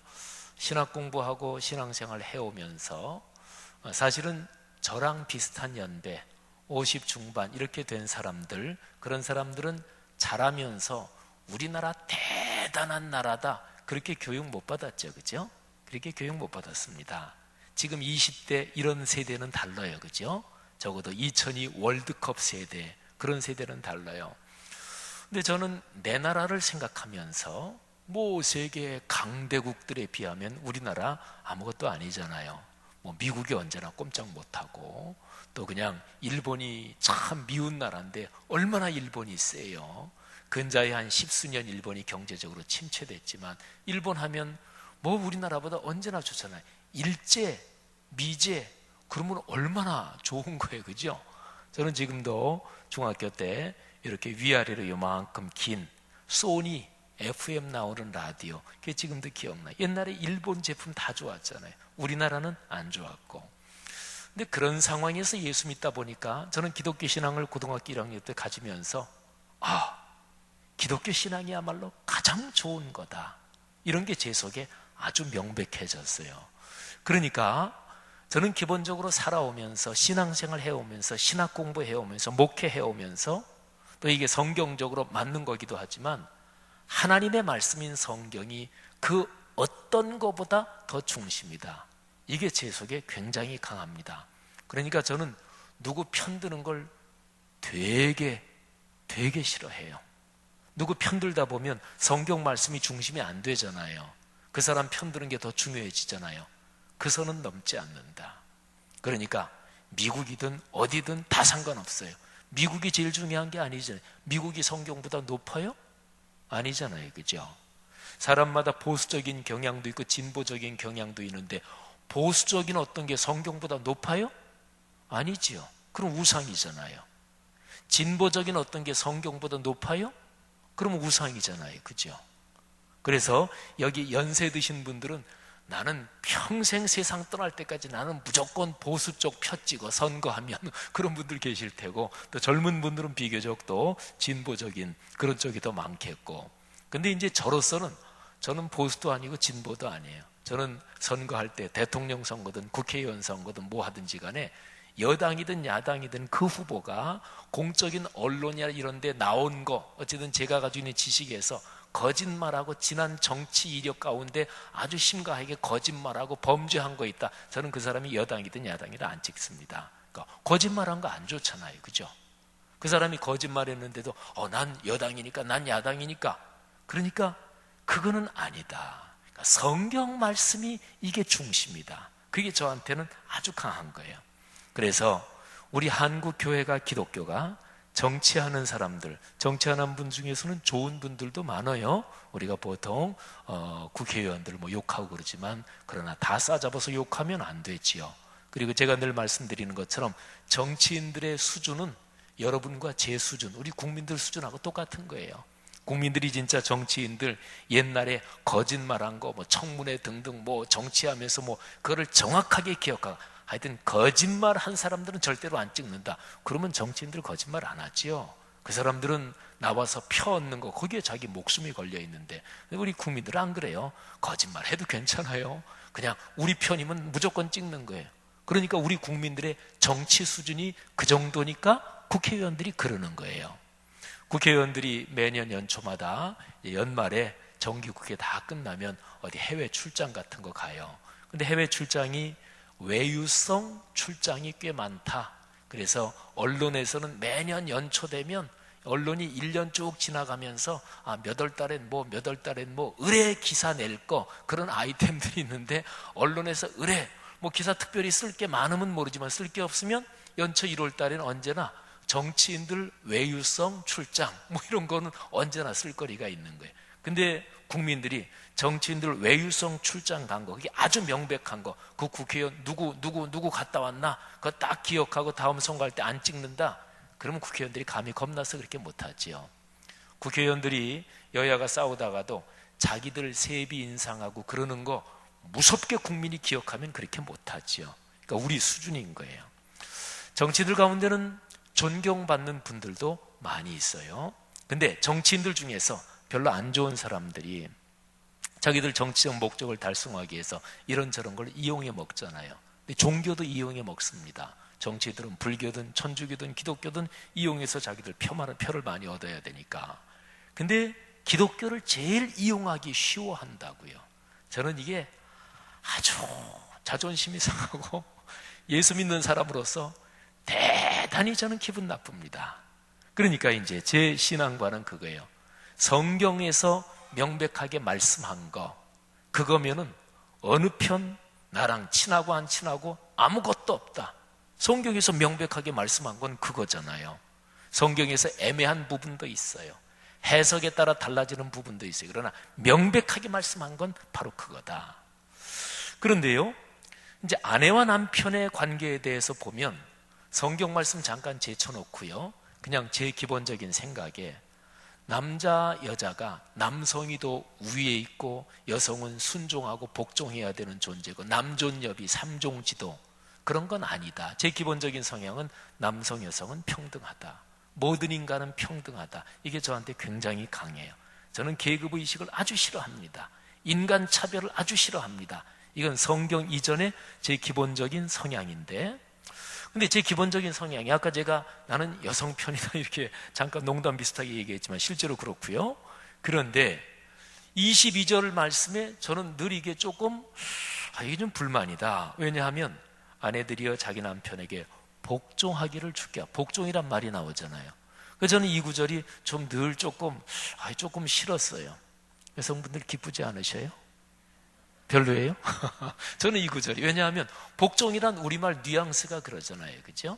신학 공부하고 신앙생활 해오면서 사실은 저랑 비슷한 연배 50 중반 이렇게 된 사람들, 그런 사람들은 자라면서 우리나라 대단한 나라다 그렇게 교육 못 받았죠. 그죠? 그렇게 교육 못 받았습니다. 지금 20대 이런 세대는 달라요. 그죠? 적어도 2002 월드컵 세대 그런 세대는 달라요. 근데 저는 내 나라를 생각하면서 뭐 세계 강대국들에 비하면 우리나라 아무것도 아니잖아요. 뭐 미국이 언제나 꼼짝 못하고 또 그냥 일본이 참 미운 나라인데 얼마나 일본이 세요. 근자에 한 10수년 일본이 경제적으로 침체됐지만 일본 하면 뭐 우리나라보다 언제나 좋잖아요. 일제, 미제 그러면 얼마나 좋은 거예요. 그죠? 저는 지금도 중학교 때 이렇게 위아래로 요만큼 긴 소니 FM 나오는 라디오 그게 지금도 기억나요. 옛날에 일본 제품 다 좋았잖아요. 우리나라는 안 좋았고. 근데 그런 상황에서 예수 믿다 보니까 저는 기독교 신앙을 고등학교 1학년 때 가지면서 기독교 신앙이야말로 가장 좋은 거다. 이런 게 제 속에 아주 명백해졌어요. 그러니까 저는 기본적으로 살아오면서 신앙생활 해오면서 신학 공부해오면서 목회해오면서 또 이게 성경적으로 맞는 거기도 하지만 하나님의 말씀인 성경이 그 어떤 것보다 더 중심이다. 이게 제 속에 굉장히 강합니다. 그러니까 저는 누구 편드는 걸 되게 싫어해요. 누구 편들다 보면 성경 말씀이 중심이 안 되잖아요. 그 사람 편드는 게 더 중요해지잖아요. 그 선은 넘지 않는다. 그러니까 미국이든 어디든 다 상관없어요. 미국이 제일 중요한 게 아니잖아요. 미국이 성경보다 높아요? 아니잖아요. 그죠? 사람마다 보수적인 경향도 있고 진보적인 경향도 있는데 보수적인 어떤 게 성경보다 높아요? 아니지요. 그럼 우상이잖아요. 진보적인 어떤 게 성경보다 높아요? 그러면 우상이잖아요. 그죠? 그래서 여기 연세 드신 분들은 나는 평생 세상 떠날 때까지 나는 무조건 보수 쪽 표 찍어 선거하면 그런 분들 계실 테고 또 젊은 분들은 비교적 또 진보적인 그런 쪽이 더 많겠고 근데 이제 저로서는 저는 보수도 아니고 진보도 아니에요. 저는 선거할 때 대통령 선거든 국회의원 선거든 뭐 하든지 간에 여당이든 야당이든 그 후보가 공적인 언론이나 이런 데 나온 거, 어쨌든 제가 가지고 있는 지식에서 거짓말하고 지난 정치 이력 가운데 아주 심각하게 거짓말하고 범죄한 거 있다, 저는 그 사람이 여당이든 야당이든 안 찍습니다. 그러니까 거짓말한 거 안 좋잖아요, 그죠? 그 사람이 거짓말했는데도 난 여당이니까, 난 야당이니까, 그러니까 그거는 아니다. 그러니까 성경 말씀이 이게 중심이다. 그게 저한테는 아주 강한 거예요. 그래서 우리 한국 교회가, 기독교가 정치하는 사람들, 정치하는 분 중에서는 좋은 분들도 많아요. 우리가 보통 국회의원들 뭐 욕하고 그러지만, 그러나 다 싸잡아서 욕하면 안 되지요. 그리고 제가 늘 말씀드리는 것처럼 정치인들의 수준은 여러분과 제 수준, 우리 국민들 수준하고 똑같은 거예요. 국민들이 진짜 정치인들 옛날에 거짓말한 거, 뭐 청문회 등등 뭐 정치하면서 뭐 그거를 정확하게 기억하고, 하여튼 거짓말 한 사람들은 절대로 안 찍는다. 그러면 정치인들 거짓말 안 하지요. 그 사람들은 나와서 표 얻는 거, 거기에 자기 목숨이 걸려 있는데, 우리 국민들은 안 그래요. 거짓말 해도 괜찮아요. 그냥 우리 편이면 무조건 찍는 거예요. 그러니까 우리 국민들의 정치 수준이 그 정도니까 국회의원들이 그러는 거예요. 국회의원들이 매년 연초마다 연말에 정기국회 다 끝나면 어디 해외 출장 같은 거 가요. 근데 해외 출장이 외유성 출장이 꽤 많다. 그래서 언론에서는 매년 연초되면 언론이 1년 쭉 지나가면서 몇 월 달엔 뭐 의뢰 기사 낼 거, 그런 아이템들이 있는데, 언론에서 의뢰 뭐 기사 특별히 쓸 게 많으면 모르지만 쓸 게 없으면 연초 1월 달에는 언제나 정치인들 외유성 출장 뭐 이런 거는 언제나 쓸 거리가 있는 거예요. 근데 국민들이 정치인들 외유성 출장 간 거, 그게 아주 명백한 거, 그 국회의원 누구 갔다 왔나 그거 딱 기억하고 다음 선거할 때 안 찍는다, 그러면 국회의원들이 감히 겁나서 그렇게 못하지요. 국회의원들이 여야가 싸우다가도 자기들 세비 인상하고 그러는 거 무섭게 국민이 기억하면 그렇게 못하지요. 그러니까 우리 수준인 거예요. 정치인들 가운데는 존경받는 분들도 많이 있어요. 근데 정치인들 중에서 별로 안 좋은 사람들이 자기들 정치적 목적을 달성하기 위해서 이런저런 걸 이용해 먹잖아요. 근데 종교도 이용해 먹습니다. 정치인들은 불교든 천주교든 기독교든 이용해서 자기들 표를 많이 얻어야 되니까. 근데 기독교를 제일 이용하기 쉬워한다고요. 저는 이게 아주 자존심이 상하고 예수 믿는 사람으로서 대단히 저는 기분 나쁩니다. 그러니까 이제 제 신앙과는 그거예요. 성경에서 명백하게 말씀한 거, 그거면은 어느 편 나랑 친하고 안 친하고 아무것도 없다. 성경에서 명백하게 말씀한 건 그거잖아요. 성경에서 애매한 부분도 있어요. 해석에 따라 달라지는 부분도 있어요. 그러나 명백하게 말씀한 건 바로 그거다. 그런데요, 이제 아내와 남편의 관계에 대해서 보면 성경 말씀 잠깐 제쳐놓고요, 그냥 제 기본적인 생각에 남자 여자가, 남성이 더 위에 있고 여성은 순종하고 복종해야 되는 존재고 남존여비 삼종지도, 그런 건 아니다. 제 기본적인 성향은 남성 여성은 평등하다, 모든 인간은 평등하다. 이게 저한테 굉장히 강해요. 저는 계급의식을 아주 싫어합니다. 인간 차별을 아주 싫어합니다. 이건 성경 이전에 제 기본적인 성향인데, 근데 제 기본적인 성향이, 아까 제가 나는 여성 편이다 이렇게 잠깐 농담 비슷하게 얘기했지만 실제로 그렇고요. 그런데 22절 말씀에 저는 늘 이게 조금 이게 좀 불만이다. 왜냐하면 아내들이여 자기 남편에게 복종하기를 주께, 복종이란 말이 나오잖아요. 그래서 저는 이 구절이 좀 늘 조금 싫었어요. 여성분들 기쁘지 않으셔요? 별로예요? 저는 이 구절이, 왜냐하면 복종이란 우리말 뉘앙스가 그러잖아요, 그죠?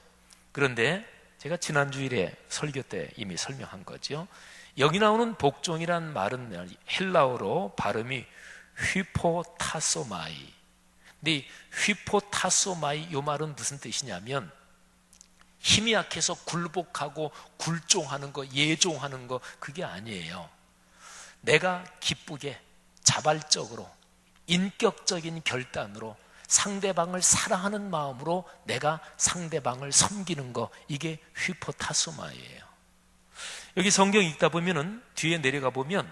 그런데 제가 지난 주일에 설교 때 이미 설명한 거죠. 여기 나오는 복종이란 말은 헬라어로 발음이 휘포타소마이. 근데 이 휘포타소마이, 이 말은 무슨 뜻이냐면 힘이 약해서 굴복하고 굴종하는 거, 예종하는 거, 그게 아니에요. 내가 기쁘게 자발적으로 인격적인 결단으로 상대방을 사랑하는 마음으로 내가 상대방을 섬기는 거, 이게 휘포타소마이에요. 여기 성경 읽다 보면은 뒤에 내려가 보면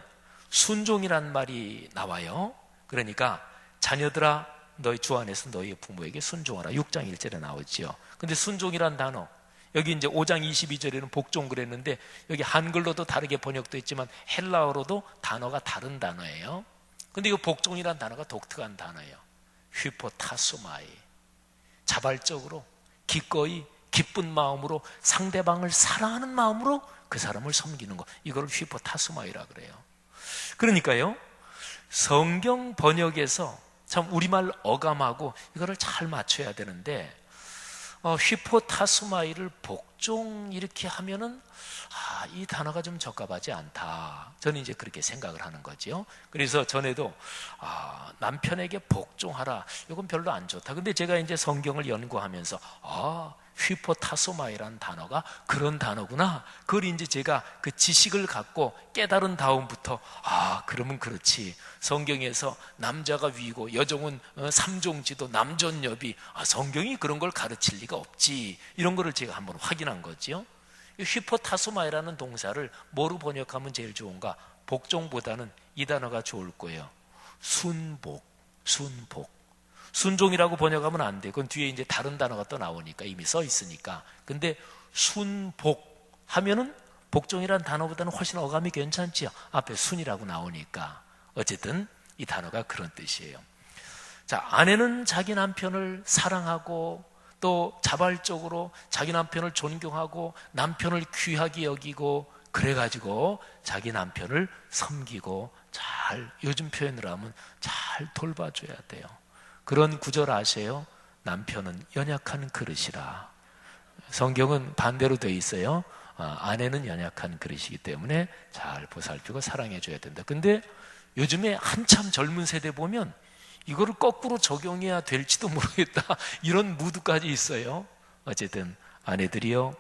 순종이란 말이 나와요. 그러니까 자녀들아 너희 주 안에서 너희 부모에게 순종하라. 6장 1절에 나오지요. 근데 순종이란 단어, 여기 이제 5장 22절에는 복종 그랬는데 여기 한글로도 다르게 번역도 있지만 헬라어로도 단어가 다른 단어예요. 근데 이 복종이란 단어가 독특한 단어예요. 휘포타소마이, 자발적으로 기꺼이 기쁜 마음으로 상대방을 사랑하는 마음으로 그 사람을 섬기는 것, 이걸 휘포타소마이라 그래요. 그러니까요, 성경 번역에서 참 우리말 어감하고 이거를 잘 맞춰야 되는데, 휘포타소마이를 복종 이렇게 하면은 이 단어가 좀 적합하지 않다. 저는 이제 그렇게 생각을 하는 거죠. 그래서 전에도 남편에게 복종하라, 이건 별로 안 좋다. 근데 제가 이제 성경을 연구하면서 휘포타소마이라는 단어가 그런 단어구나. 그걸 이제 제가 그 지식을 갖고 깨달은 다음부터 그러면 그렇지. 성경에서 남자가 위고 여종은 삼종지도 남존여비, 성경이 그런 걸 가르칠 리가 없지. 이런 거를 제가 한번 확인한 거지요. 휘포타소마이라는 동사를 뭐로 번역하면 제일 좋은가? 복종보다는 이 단어가 좋을 거예요. 순복. 순종이라고 번역하면 안 돼. 그건 뒤에 이제 다른 단어가 또 나오니까, 이미 써 있으니까. 근데 순복 하면은 복종이라는 단어보다는 훨씬 어감이 괜찮지요. 앞에 순이라고 나오니까. 어쨌든 이 단어가 그런 뜻이에요. 자, 아내는 자기 남편을 사랑하고 또 자발적으로 자기 남편을 존경하고 남편을 귀하게 여기고, 그래가지고 자기 남편을 섬기고 잘, 요즘 표현으로 하면 잘 돌봐줘야 돼요. 그런 구절 아세요? 남편은 연약한 그릇이라. 성경은 반대로 되어 있어요. 아내는 연약한 그릇이기 때문에 잘 보살피고 사랑해줘야 된다. 근데 요즘에 한참 젊은 세대 보면 이거를 거꾸로 적용해야 될지도 모르겠다, 이런 무드까지 있어요. 어쨌든 아내들이요,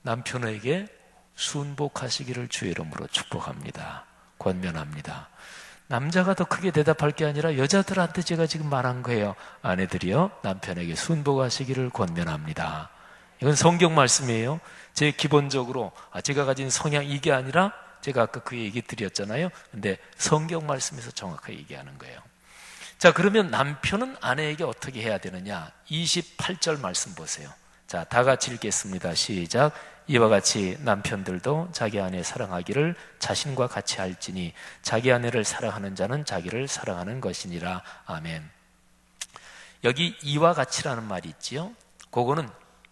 남편에게 순복하시기를 주의 이름으로 축복합니다. 권면합니다. 남자가 더 크게 대답할 게 아니라 여자들한테 제가 지금 말한 거예요. 아내들이요, 남편에게 순복하시기를 권면합니다. 이건 성경 말씀이에요. 제 기본적으로 제가 가진 성향 이게 아니라 제가 아까 그 얘기 드렸잖아요. 근데 성경 말씀에서 정확하게 얘기하는 거예요. 자, 그러면 남편은 아내에게 어떻게 해야 되느냐? 28절 말씀 보세요. 자, 다 같이 읽겠습니다. 시작. 이와 같이 남편들도 자기 아내 사랑하기를 자신과 같이 할지니 자기 아내를 사랑하는 자는 자기를 사랑하는 것이니라. 아멘. 여기 이와 같이라는 말이 있지요. 그거는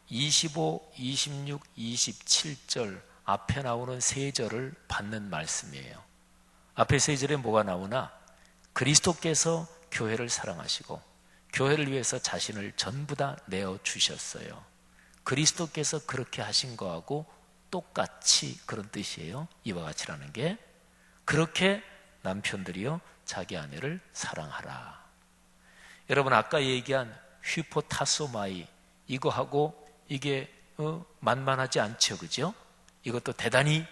25, 26, 27절 앞에 나오는 세 절을 받는 말씀이에요. 앞에 세 절에 뭐가 나오나? 그리스도께서 교회를 사랑하시고 교회를 위해서 자신을 전부 다 내어주셨어요. 그리스도께서 그렇게 하신 거하고 똑같이 그런 뜻이에요. 이와 같이라는 게. 그렇게 남편들이요, 자기 아내를 사랑하라. 여러분, 아까 얘기한 휘포타소마이, 이거하고 이게 만만하지 않죠, 그죠? 이것도 대단히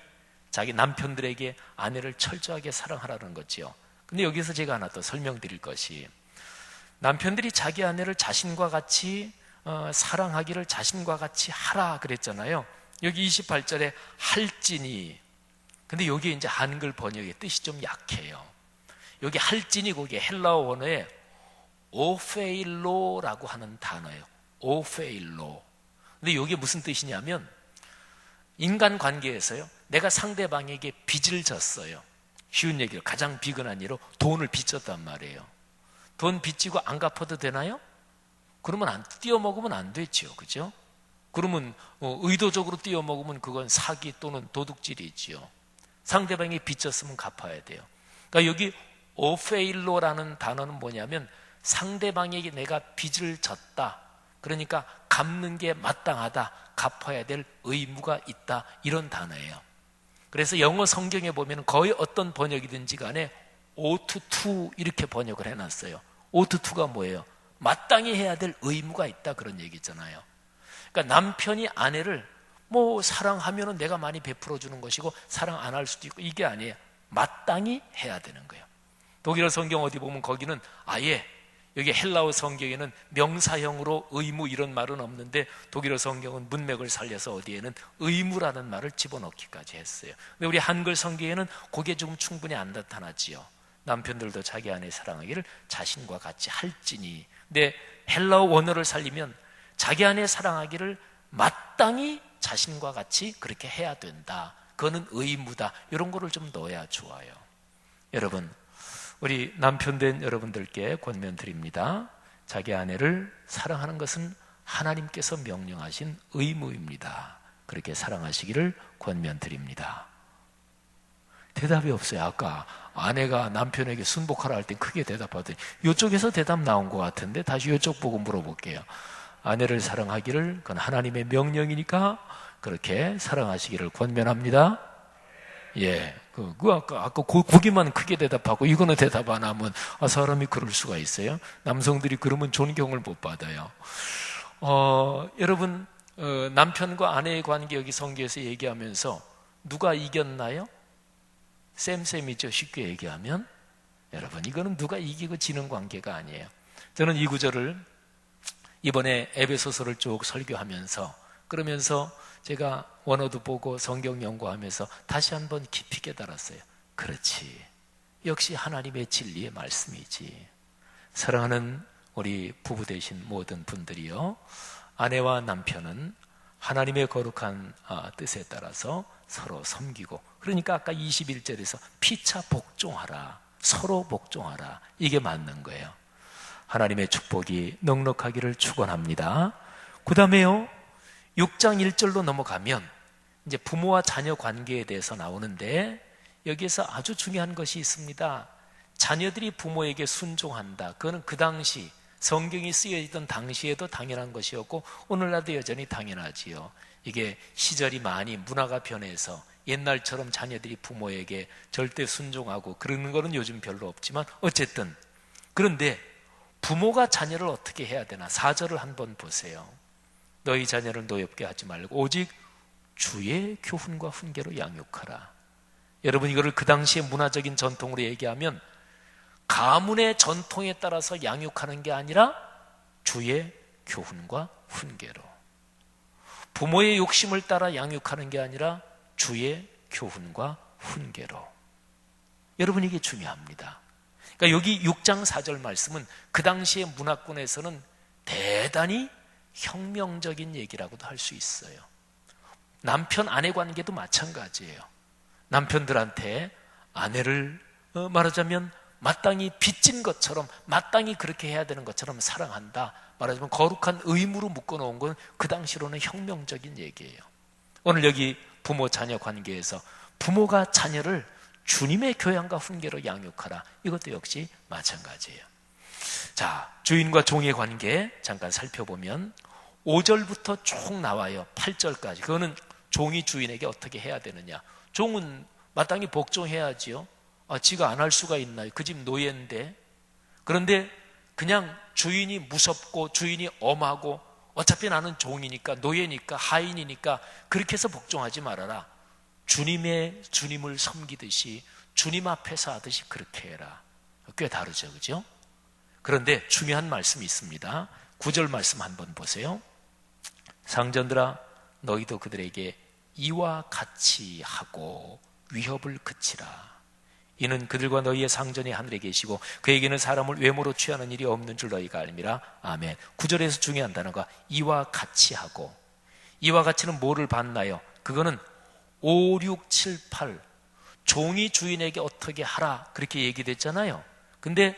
자기 남편들에게 아내를 철저하게 사랑하라는 거죠. 근데 여기서 제가 하나 더 설명드릴 것이, 남편들이 자기 아내를 자신과 같이 사랑하기를 자신과 같이 하라 그랬잖아요. 여기 28절에 할지니, 근데 여기 이제 한글 번역의 뜻이 좀 약해요. 여기 할지니, 거기에 헬라어 원어에 오페일로라고 하는 단어예요. 오페일로. 근데 이게 무슨 뜻이냐면, 인간 관계에서요, 내가 상대방에게 빚을 졌어요. 쉬운 얘기로, 가장 비근한 예로 돈을 빚졌단 말이에요. 돈 빚지고 안 갚아도 되나요? 그러면 띄어먹으면 안 되죠, 그죠? 그러면 의도적으로 띄어먹으면 그건 사기 또는 도둑질이지요. 상대방이 빚졌으면 갚아야 돼요. 그러니까 여기 오페일로라는 단어는 뭐냐면, 상대방에게 내가 빚을 졌다, 그러니까 갚는 게 마땅하다, 갚아야 될 의무가 있다, 이런 단어예요. 그래서 영어 성경에 보면 거의 어떤 번역이든지 간에 ought to 이렇게 번역을 해놨어요. ought to가 뭐예요? 마땅히 해야 될 의무가 있다, 그런 얘기잖아요. 그러니까 남편이 아내를 사랑하면은 내가 많이 베풀어 주는 것이고, 사랑 안 할 수도 있고, 이게 아니에요. 마땅히 해야 되는 거예요. 독일어 성경 어디 보면 거기는 아예, 여기 헬라어 성경에는 명사형으로 의무 이런 말은 없는데, 독일어 성경은 문맥을 살려서 어디에는 의무라는 말을 집어넣기까지 했어요. 근데 우리 한글 성경에는 그게 좀 충분히 안 나타나지요. 남편들도 자기 아내 사랑하기를 자신과 같이 할지니. 근데 헬라어 원어를 살리면 자기 아내 사랑하기를 마땅히 자신과 같이 그렇게 해야 된다. 그거는 의무다. 이런 거를 좀 넣어야 좋아요. 여러분, 우리 남편 된 여러분들께 권면드립니다. 자기 아내를 사랑하는 것은 하나님께서 명령하신 의무입니다. 그렇게 사랑하시기를 권면드립니다. 대답이 없어요. 아까 아내가 남편에게 순복하라 할 때 크게 대답하더니 이쪽에서 대답 나온 것 같은데 다시 이쪽 보고 물어볼게요. 아내를 사랑하기를 그건 하나님의 명령이니까 그렇게 사랑하시기를 권면합니다. 예, 아까 거기만 크게 대답하고 이거는 대답 안 하면 사람이 그럴 수가 있어요. 남성들이 그러면 존경을 못 받아요. 여러분, 남편과 아내의 관계 여기 성경에서 얘기하면서 누가 이겼나요? 쌤이죠. 쉽게 얘기하면. 여러분, 이거는 누가 이기고 지는 관계가 아니에요. 저는 이 구절을 이번에 에베소서를 쭉 설교하면서 그러면서 제가 원어도 보고 성경 연구하면서 다시 한번 깊이 깨달았어요. 그렇지. 역시 하나님의 진리의 말씀이지. 사랑하는 우리 부부 되신 모든 분들이요, 아내와 남편은 하나님의 거룩한 뜻에 따라서 서로 섬기고, 그러니까 아까 21절에서 피차 복종하라, 서로 복종하라, 이게 맞는 거예요. 하나님의 축복이 넉넉하기를 축원합니다. 그 다음에요, 6장 1절로 넘어가면 이제 부모와 자녀 관계에 대해서 나오는데 여기에서 아주 중요한 것이 있습니다. 자녀들이 부모에게 순종한다. 그거는 그 당시 성경이 쓰여있던 당시에도 당연한 것이었고 오늘날도 여전히 당연하지요. 이게 시절이 많이 문화가 변해서 옛날처럼 자녀들이 부모에게 절대 순종하고 그러는 거는 요즘 별로 없지만 어쨌든, 그런데 부모가 자녀를 어떻게 해야 되나? 4절을 한번 보세요. 너희 자녀를 노엽게 하지 말고 오직 주의 교훈과 훈계로 양육하라. 여러분, 이거를 그 당시의 문화적인 전통으로 얘기하면 가문의 전통에 따라서 양육하는 게 아니라 주의 교훈과 훈계로, 부모의 욕심을 따라 양육하는 게 아니라 주의 교훈과 훈계로. 여러분, 이게 중요합니다. 그러니까 여기 6장 4절 말씀은 그 당시의 문화권에서는 대단히 혁명적인 얘기라고도 할 수 있어요. 남편 아내 관계도 마찬가지예요. 남편들한테 아내를 말하자면 마땅히 빚진 것처럼, 마땅히 그렇게 해야 되는 것처럼 사랑한다. 말하자면 거룩한 의무로 묶어놓은 건 그 당시로는 혁명적인 얘기예요. 오늘 여기 부모 자녀 관계에서 부모가 자녀를 주님의 교양과 훈계로 양육하라. 이것도 역시 마찬가지예요. 자, 주인과 종의 관계 잠깐 살펴보면 5절부터 쭉 나와요. 8절까지. 그거는 종이 주인에게 어떻게 해야 되느냐. 종은 마땅히 복종해야지요. 지가 안 할 수가 있나요? 그 집 노예인데. 그런데 그냥 주인이 무섭고 주인이 엄하고 어차피 나는 종이니까, 노예니까, 하인이니까 그렇게 해서 복종하지 말아라. 주님을 섬기듯이 주님 앞에서 하듯이 그렇게 해라. 꽤 다르죠, 그죠? 그런데 중요한 말씀이 있습니다. 9절 말씀 한번 보세요. 상전들아, 너희도 그들에게 이와 같이 하고 위협을 그치라. 이는 그들과 너희의 상전이 하늘에 계시고 그에게는 사람을 외모로 취하는 일이 없는 줄 너희가 알미라. 아멘. 9절에서 중요한 단어가 이와 같이 하고, 이와 같이는 뭐를 봤나요? 그거는 5, 6, 7, 8 종이 주인에게 어떻게 하라 그렇게 얘기됐잖아요. 근데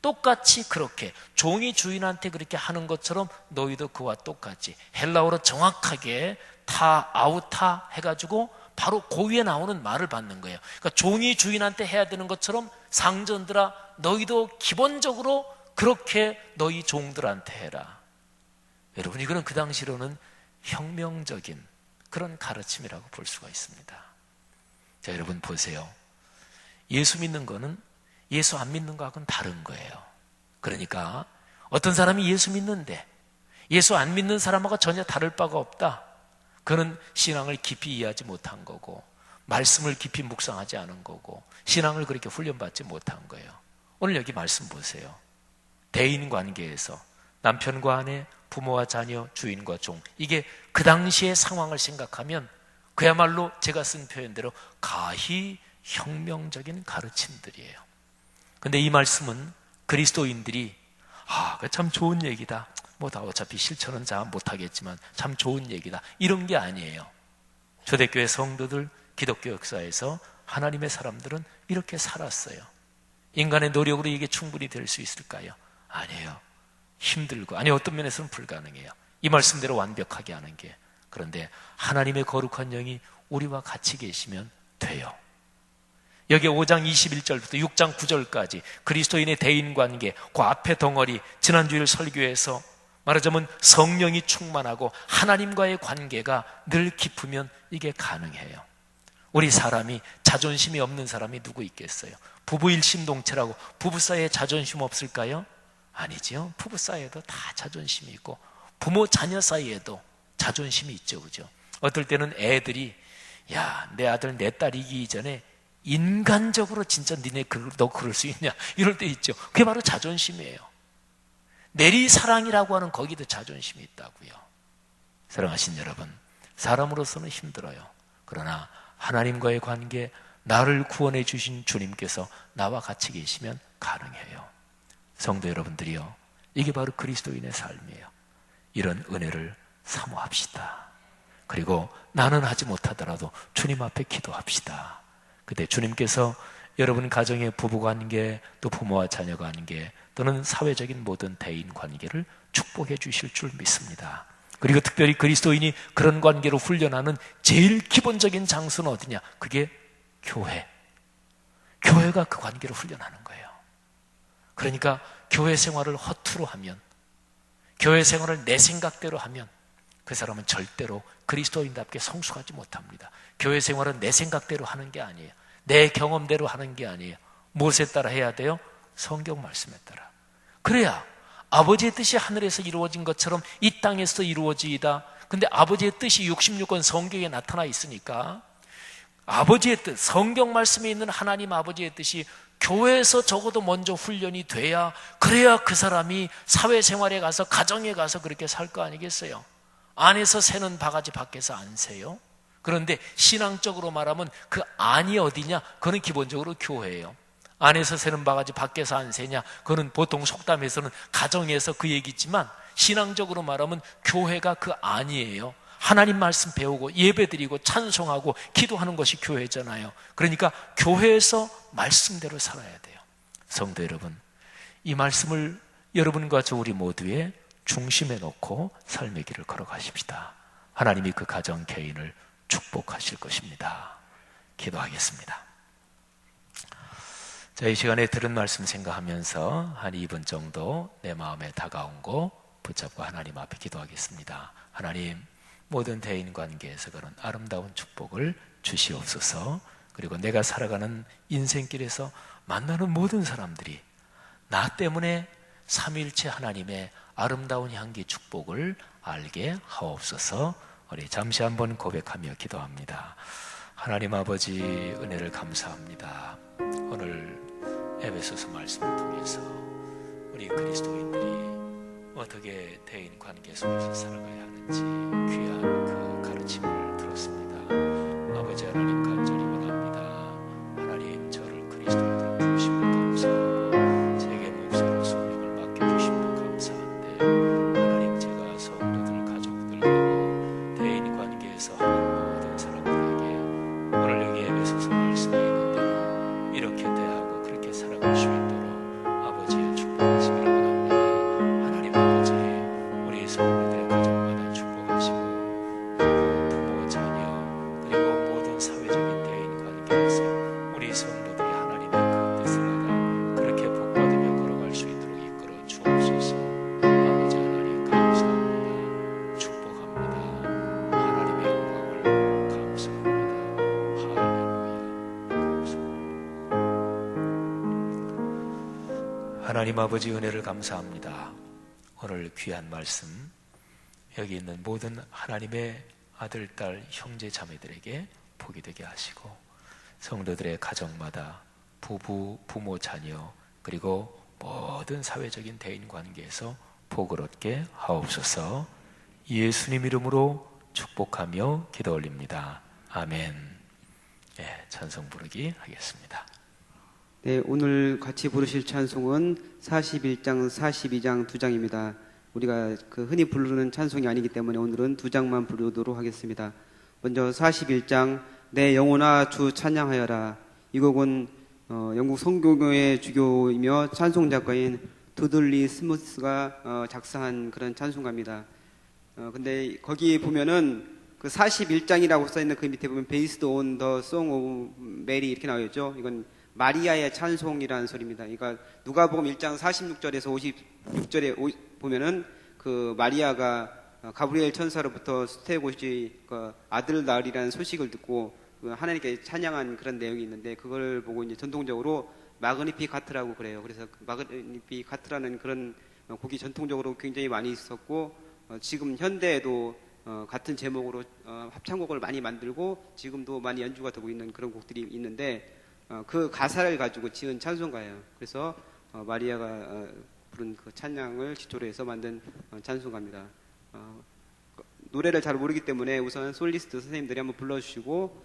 똑같이 그렇게 종이 주인한테 그렇게 하는 것처럼 너희도 그와 똑같이, 헬라어로 정확하게 타 아우타 해가지고 바로 그 위에 나오는 말을 받는 거예요. 그러니까 종이 주인한테 해야 되는 것처럼 상전들아, 너희도 기본적으로 그렇게 너희 종들한테 해라. 여러분, 이거는 그 당시로는 혁명적인 그런 가르침이라고 볼 수가 있습니다. 자, 여러분 보세요. 예수 믿는 거는 예수 안 믿는 거하고는 다른 거예요. 그러니까 어떤 사람이 예수 믿는데 예수 안 믿는 사람하고 전혀 다를 바가 없다. 그는 신앙을 깊이 이해하지 못한 거고, 말씀을 깊이 묵상하지 않은 거고, 신앙을 그렇게 훈련받지 못한 거예요. 오늘 여기 말씀 보세요. 대인 관계에서 남편과 아내, 부모와 자녀, 주인과 종, 이게 그 당시의 상황을 생각하면 그야말로 제가 쓴 표현대로 가히 혁명적인 가르침들이에요. 근데 이 말씀은 그리스도인들이 그 참 좋은 얘기다, 뭐 다 어차피 실천은 잘 못하겠지만 참 좋은 얘기다, 이런 게 아니에요. 초대교회 성도들, 기독교 역사에서 하나님의 사람들은 이렇게 살았어요. 인간의 노력으로 이게 충분히 될 수 있을까요? 아니에요. 힘들고, 아니 어떤 면에서는 불가능해요. 이 말씀대로 완벽하게 하는 게. 그런데 하나님의 거룩한 영이 우리와 같이 계시면 돼요. 여기 5장 21절부터 6장 9절까지 그리스도인의 대인관계, 그 앞에 덩어리, 지난주일 설교에서 말하자면 성령이 충만하고 하나님과의 관계가 늘 깊으면 이게 가능해요. 우리 사람이 자존심이 없는 사람이 누구 있겠어요? 부부 일심동체라고 부부 사이에 자존심 없을까요? 아니죠. 부부 사이에도 다 자존심이 있고 부모 자녀 사이에도 자존심이 있죠, 그죠? 어떨 때는 애들이 야, 내 아들 내 딸 이기기 전에 인간적으로 진짜 너 그럴 수 있냐, 이럴 때 있죠. 그게 바로 자존심이에요. 내리사랑이라고 하는 거기도 자존심이 있다고요. 사랑하신 여러분, 사람으로서는 힘들어요. 그러나 하나님과의 관계, 나를 구원해 주신 주님께서 나와 같이 계시면 가능해요. 성도 여러분들이요, 이게 바로 그리스도인의 삶이에요. 이런 은혜를 사모합시다. 그리고 나는 하지 못하더라도 주님 앞에 기도합시다. 그때 주님께서 여러분 가정의 부부관계, 또 부모와 자녀 관계, 또는 사회적인 모든 대인 관계를 축복해 주실 줄 믿습니다. 그리고 특별히 그리스도인이 그런 관계로 훈련하는 제일 기본적인 장소는 어디냐? 그게 교회. 교회가 그 관계로 훈련하는 거예요. 그러니까 교회 생활을 허투루 하면, 교회 생활을 내 생각대로 하면 그 사람은 절대로 그리스도인답게 성숙하지 못합니다. 교회 생활은 내 생각대로 하는 게 아니에요. 내 경험대로 하는 게 아니에요. 무엇에 따라 해야 돼요? 성경 말씀에 따라. 그래야 아버지의 뜻이 하늘에서 이루어진 것처럼 이 땅에서 이루어지이다. 근데 아버지의 뜻이 66권 성경에 나타나 있으니까 아버지의 뜻, 성경 말씀에 있는 하나님 아버지의 뜻이 교회에서 적어도 먼저 훈련이 돼야, 그래야 그 사람이 사회생활에 가서, 가정에 가서 그렇게 살 거 아니겠어요? 안에서 새는 바가지 밖에서 안 새요? 그런데 신앙적으로 말하면 그 안이 어디냐? 그건 기본적으로 교회예요. 안에서 새는 바가지 밖에서 안 새냐? 그건 보통 속담에서는 가정에서 그 얘기지만 신앙적으로 말하면 교회가 그 안이에요. 하나님 말씀 배우고 예배드리고 찬송하고 기도하는 것이 교회잖아요. 그러니까 교회에서 말씀대로 살아야 돼요. 성도 여러분, 이 말씀을 여러분과 저 우리 모두의 중심에 놓고 삶의 길을 걸어가십시다. 하나님이 그 가정 개인을 축복하실 것입니다. 기도하겠습니다. 자, 이 시간에 들은 말씀 생각하면서 한 2분 정도 내 마음에 다가온 거 붙잡고 하나님 앞에 기도하겠습니다. 하나님, 모든 대인 관계에서 그런 아름다운 축복을 주시옵소서. 그리고 내가 살아가는 인생길에서 만나는 모든 사람들이 나 때문에 삼위일체 하나님의 아름다운 향기 축복을 알게 하옵소서. 우리 잠시 한번 고백하며 기도합니다. 하나님 아버지, 은혜를 감사합니다. 오늘 에베소서 말씀을 통해서 우리 그리스도인들이 어떻게 대인 관계 속에서 살아가야 하는지 귀한 그 가르침을 들었습니다. 아버지 하나님, 간절히 원합니다. 하나님, 저를 그리스도인으로 부르심을 감사하고 제게 목사로 소명을 맡겨주심도 감사한데, 하나님, 제가 성도들, 가족들, 그리고 대인 관계에서 하는 모든 사람들에게 오늘 여기 에베소서 말씀에 있는 대로 이렇게 대하고 그렇게 살아갈 수 있도록 아버지의 축복하심을 원합니다. 하나님 아버지, 우리 성도들의 가정마다 축복하시고 부모, 자녀, 그리고 모든 사회적인 대인 관계에서 우리 성도들이 하나님의 그 뜻을 알아 그렇게 복받으며 걸어갈 수 있도록 이끌어 주옵소서. 아버지 하나님, 감사합니다. 축복합니다. 하나님의 영광을 감사합니다. 할렐루야. 감사합니다. 하나님 아버지, 은혜를 감사합니다. 오늘 귀한 말씀, 여기 있는 모든 하나님의 아들, 딸, 형제, 자매들에게 복이 되게 하시고 성도들의 가정마다 부부, 부모, 자녀, 그리고 모든 사회적인 대인 관계에서 복을 얻게 하옵소서. 예수님 이름으로 축복하며 기도 올립니다. 아멘. 찬송 부르기 하겠습니다. 네, 오늘 같이 부르실 찬송은 41장, 42장 두 장입니다. 우리가 흔히 부르는 찬송이 아니기 때문에 오늘은 두 장만 부르도록 하겠습니다. 먼저 41장 내 영혼아 주 찬양하여라. 이 곡은 영국 성교교의 주교이며 찬송 작가인 두들리 스무스가 작사한 그런 찬송가입니다. 근데 거기 보면은 그 41장이라고 써있는 그 밑에 보면 Based on the Song of Mary 이렇게 나와있죠. 이건 마리아의 찬송이라는 소리입니다. 그러니까 누가복음 1장 46절에서 56절에 보면은 그 마리아가 가브리엘 천사로부터 수태고시 아들 낳으리라는 소식을 듣고 하나님께 찬양한 그런 내용이 있는데 그걸 보고 이제 전통적으로 마그니피카트라고 그래요. 그래서 마그니피카트라는 그런 곡이 전통적으로 굉장히 많이 있었고 지금 현대에도 같은 제목으로 합창곡을 많이 만들고 지금도 많이 연주가 되고 있는 그런 곡들이 있는데 그 가사를 가지고 지은 찬송가예요. 그래서 마리아가 부른 그 찬양을 기초로 해서 만든 찬송가입니다. 노래를 잘 모르기 때문에 우선 솔리스트 선생님들이 한번 불러주시고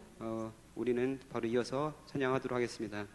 우리는 바로 이어서 찬양하도록 하겠습니다.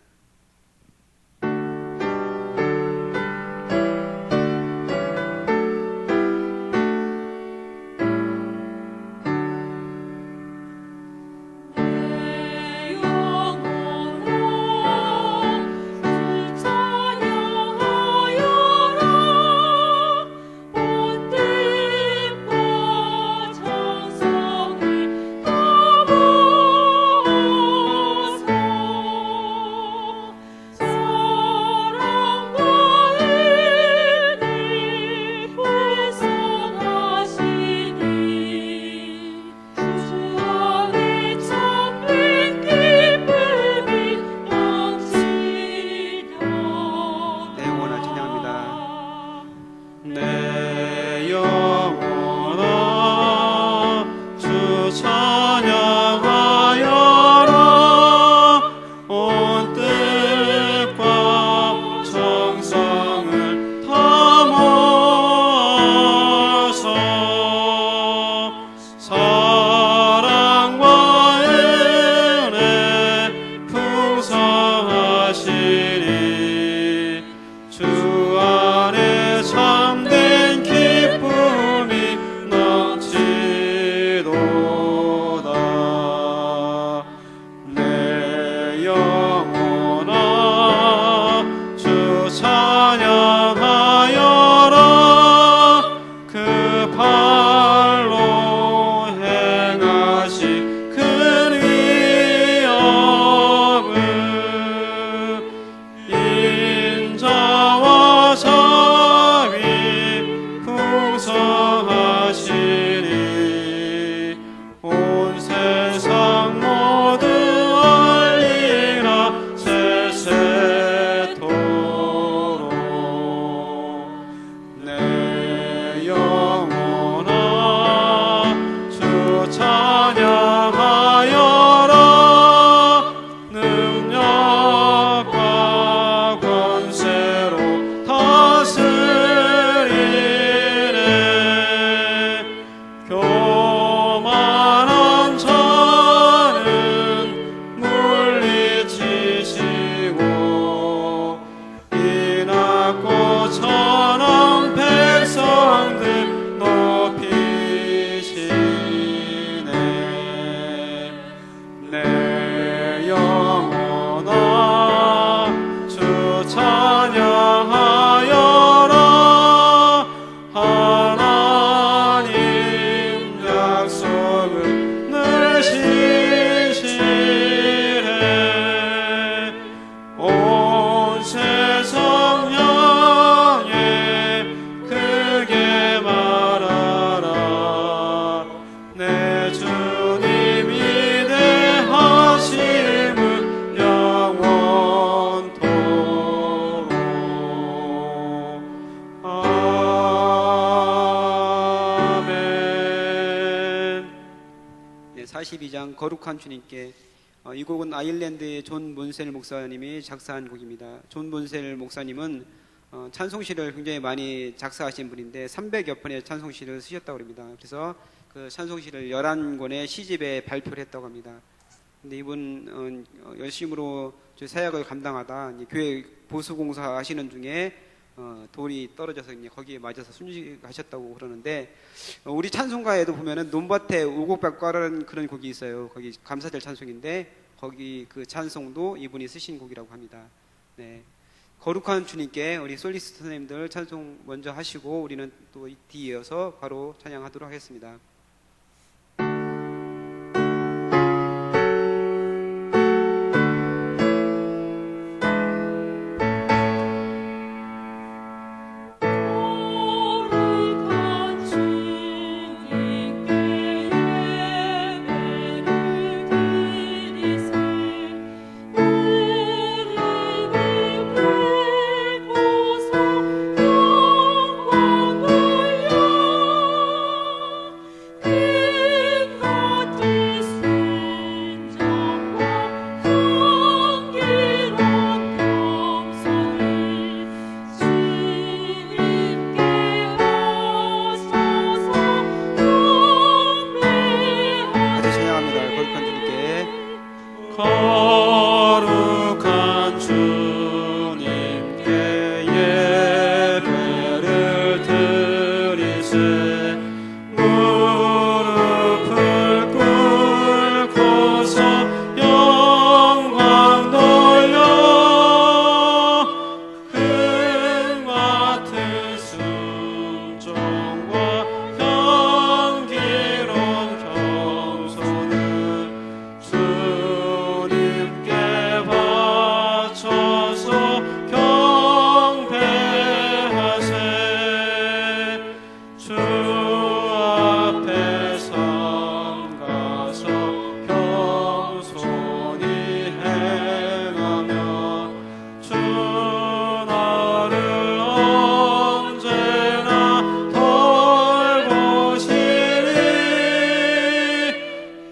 거룩한 주님께 이 곡은 아일랜드의 존 몬셀 목사님이 작사한 곡입니다. 존 몬셀 목사님은 찬송시를 굉장히 많이 작사하신 분인데 300여 편의 찬송시를 쓰셨다고 합니다. 그래서 그 찬송시를 11권의 시집에 발표를 했다고 합니다. 근데 이분 열심으로 저희 사역을 감당하다 이제 교회 보수공사 하시는 중에 돌이 떨어져서 이제 거기에 맞아서 순직하셨다고 그러는데, 우리 찬송가에도 보면은 논밭에 오곡백과라는 그런 곡이 있어요. 거기 감사절 찬송인데 거기 그 찬송도 이분이 쓰신 곡이라고 합니다. 네. 거룩한 주님께 우리 솔리스트 선생님들 찬송 먼저 하시고 우리는 또 뒤이어서 바로 찬양하도록 하겠습니다. 거룩한 주님께 예배를 드리세 무릎을 꿇고서 영광 돌려 금 같은 순종과 경기로운 겸손을 주님께 바쳐서 경배하세 주 앞에 삼가서 겸손히 행하며 주 나를 언제나 돌보시리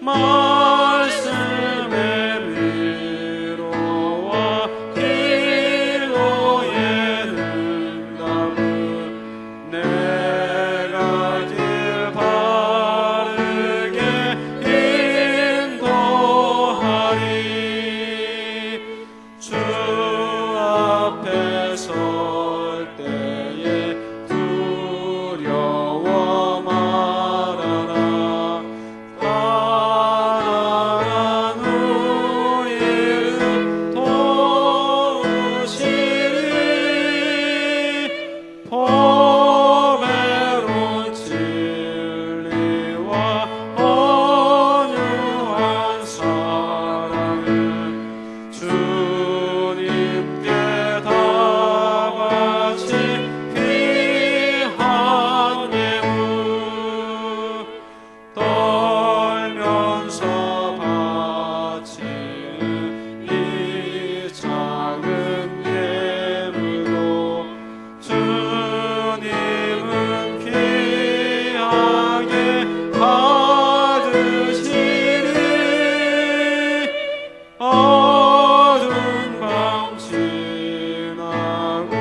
말씀의 위로와 기도의 능담을 내가 길 바르게 인도하리 주 앞에 설 때에 두려워 말아라 가난한 우리를 도우시리 보배로운 진리와 온유한 사랑을 주님께 다같이 귀한 예물 떨면서 바치는 이 작은 예물로 주님은 귀하게 받으시리 어두운 밤 지나고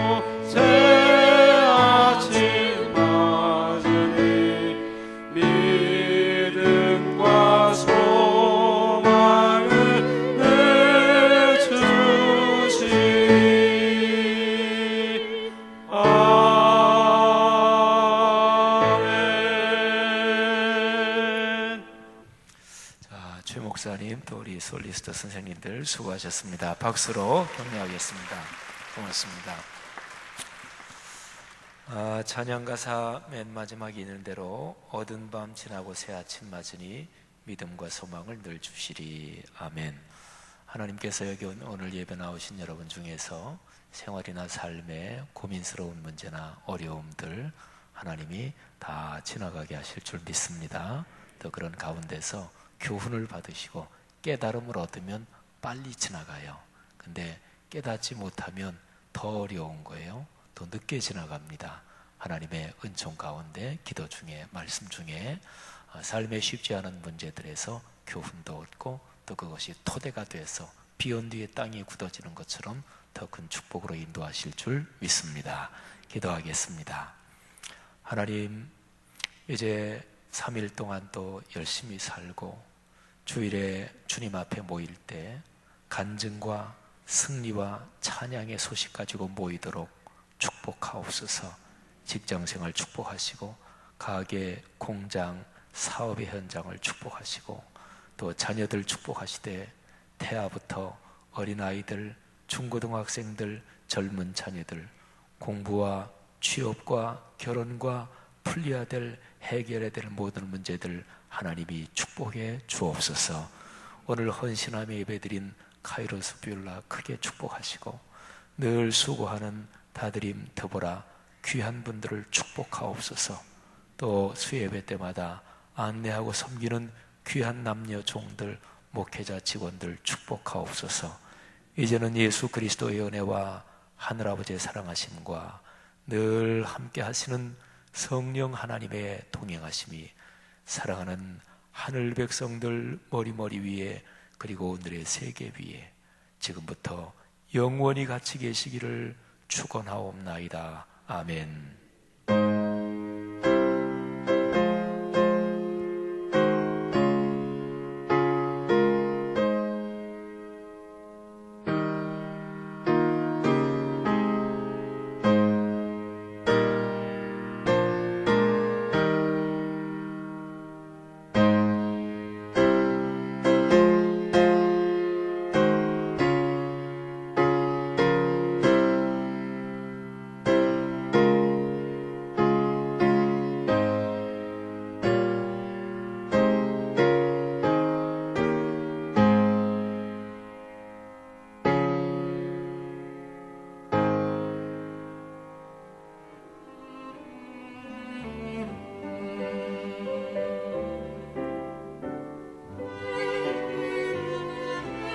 새 아침 맞으니 믿음과 소망을 늘 주시리 아멘. 자, 최 목사님 또 우리 솔리스트 선생님들 수고하셨습니다. 박수로 격려하겠습니다. 고맙습니다. 찬양 가사 맨 마지막에 있는 대로 어두운 밤 지나고 새 아침 맞으니 믿음과 소망을 늘 주시리. 아멘. 하나님께서 여기 오늘 예배 나오신 여러분 중에서 생활이나 삶에 고민스러운 문제나 어려움들 하나님이 다 지나가게 하실 줄 믿습니다. 또 그런 가운데서 교훈을 받으시고 깨달음을 얻으면 빨리 지나가요. 근데 깨닫지 못하면 더 어려운 거예요. 더 늦게 지나갑니다. 하나님의 은총 가운데 기도 중에 말씀 중에 삶에 쉽지 않은 문제들에서 교훈도 얻고 또 그것이 토대가 돼서 비온 뒤에 땅이 굳어지는 것처럼 더 큰 축복으로 인도하실 줄 믿습니다. 기도하겠습니다. 하나님, 이제 3일 동안 또 열심히 살고 주일에 주님 앞에 모일 때 간증과 승리와 찬양의 소식 가지고 모이도록 축복하옵소서. 직장생활 축복하시고 가게, 공장, 사업의 현장을 축복하시고 또 자녀들 축복하시되 태아부터 어린아이들, 중고등학생들, 젊은 자녀들 공부와 취업과 결혼과 풀려야 될, 해결해야 될 모든 문제들 하나님이 축복해 주옵소서. 오늘 헌신함에 예배드린 카이로스 뷰라 크게 축복하시고 늘 수고하는 다드림 드보라 귀한 분들을 축복하옵소서. 또 수예배 때마다 안내하고 섬기는 귀한 남녀 종들, 목회자 직원들 축복하옵소서. 이제는 예수 그리스도의 은혜와 하늘아버지의 사랑하심과 늘 함께 하시는 성령 하나님의 동행하심이 사랑하는 하늘 백성들 머리 위에 그리고 오늘의 세계 위에 지금부터 영원히 같이 계시기를 축원하옵나이다. 아멘.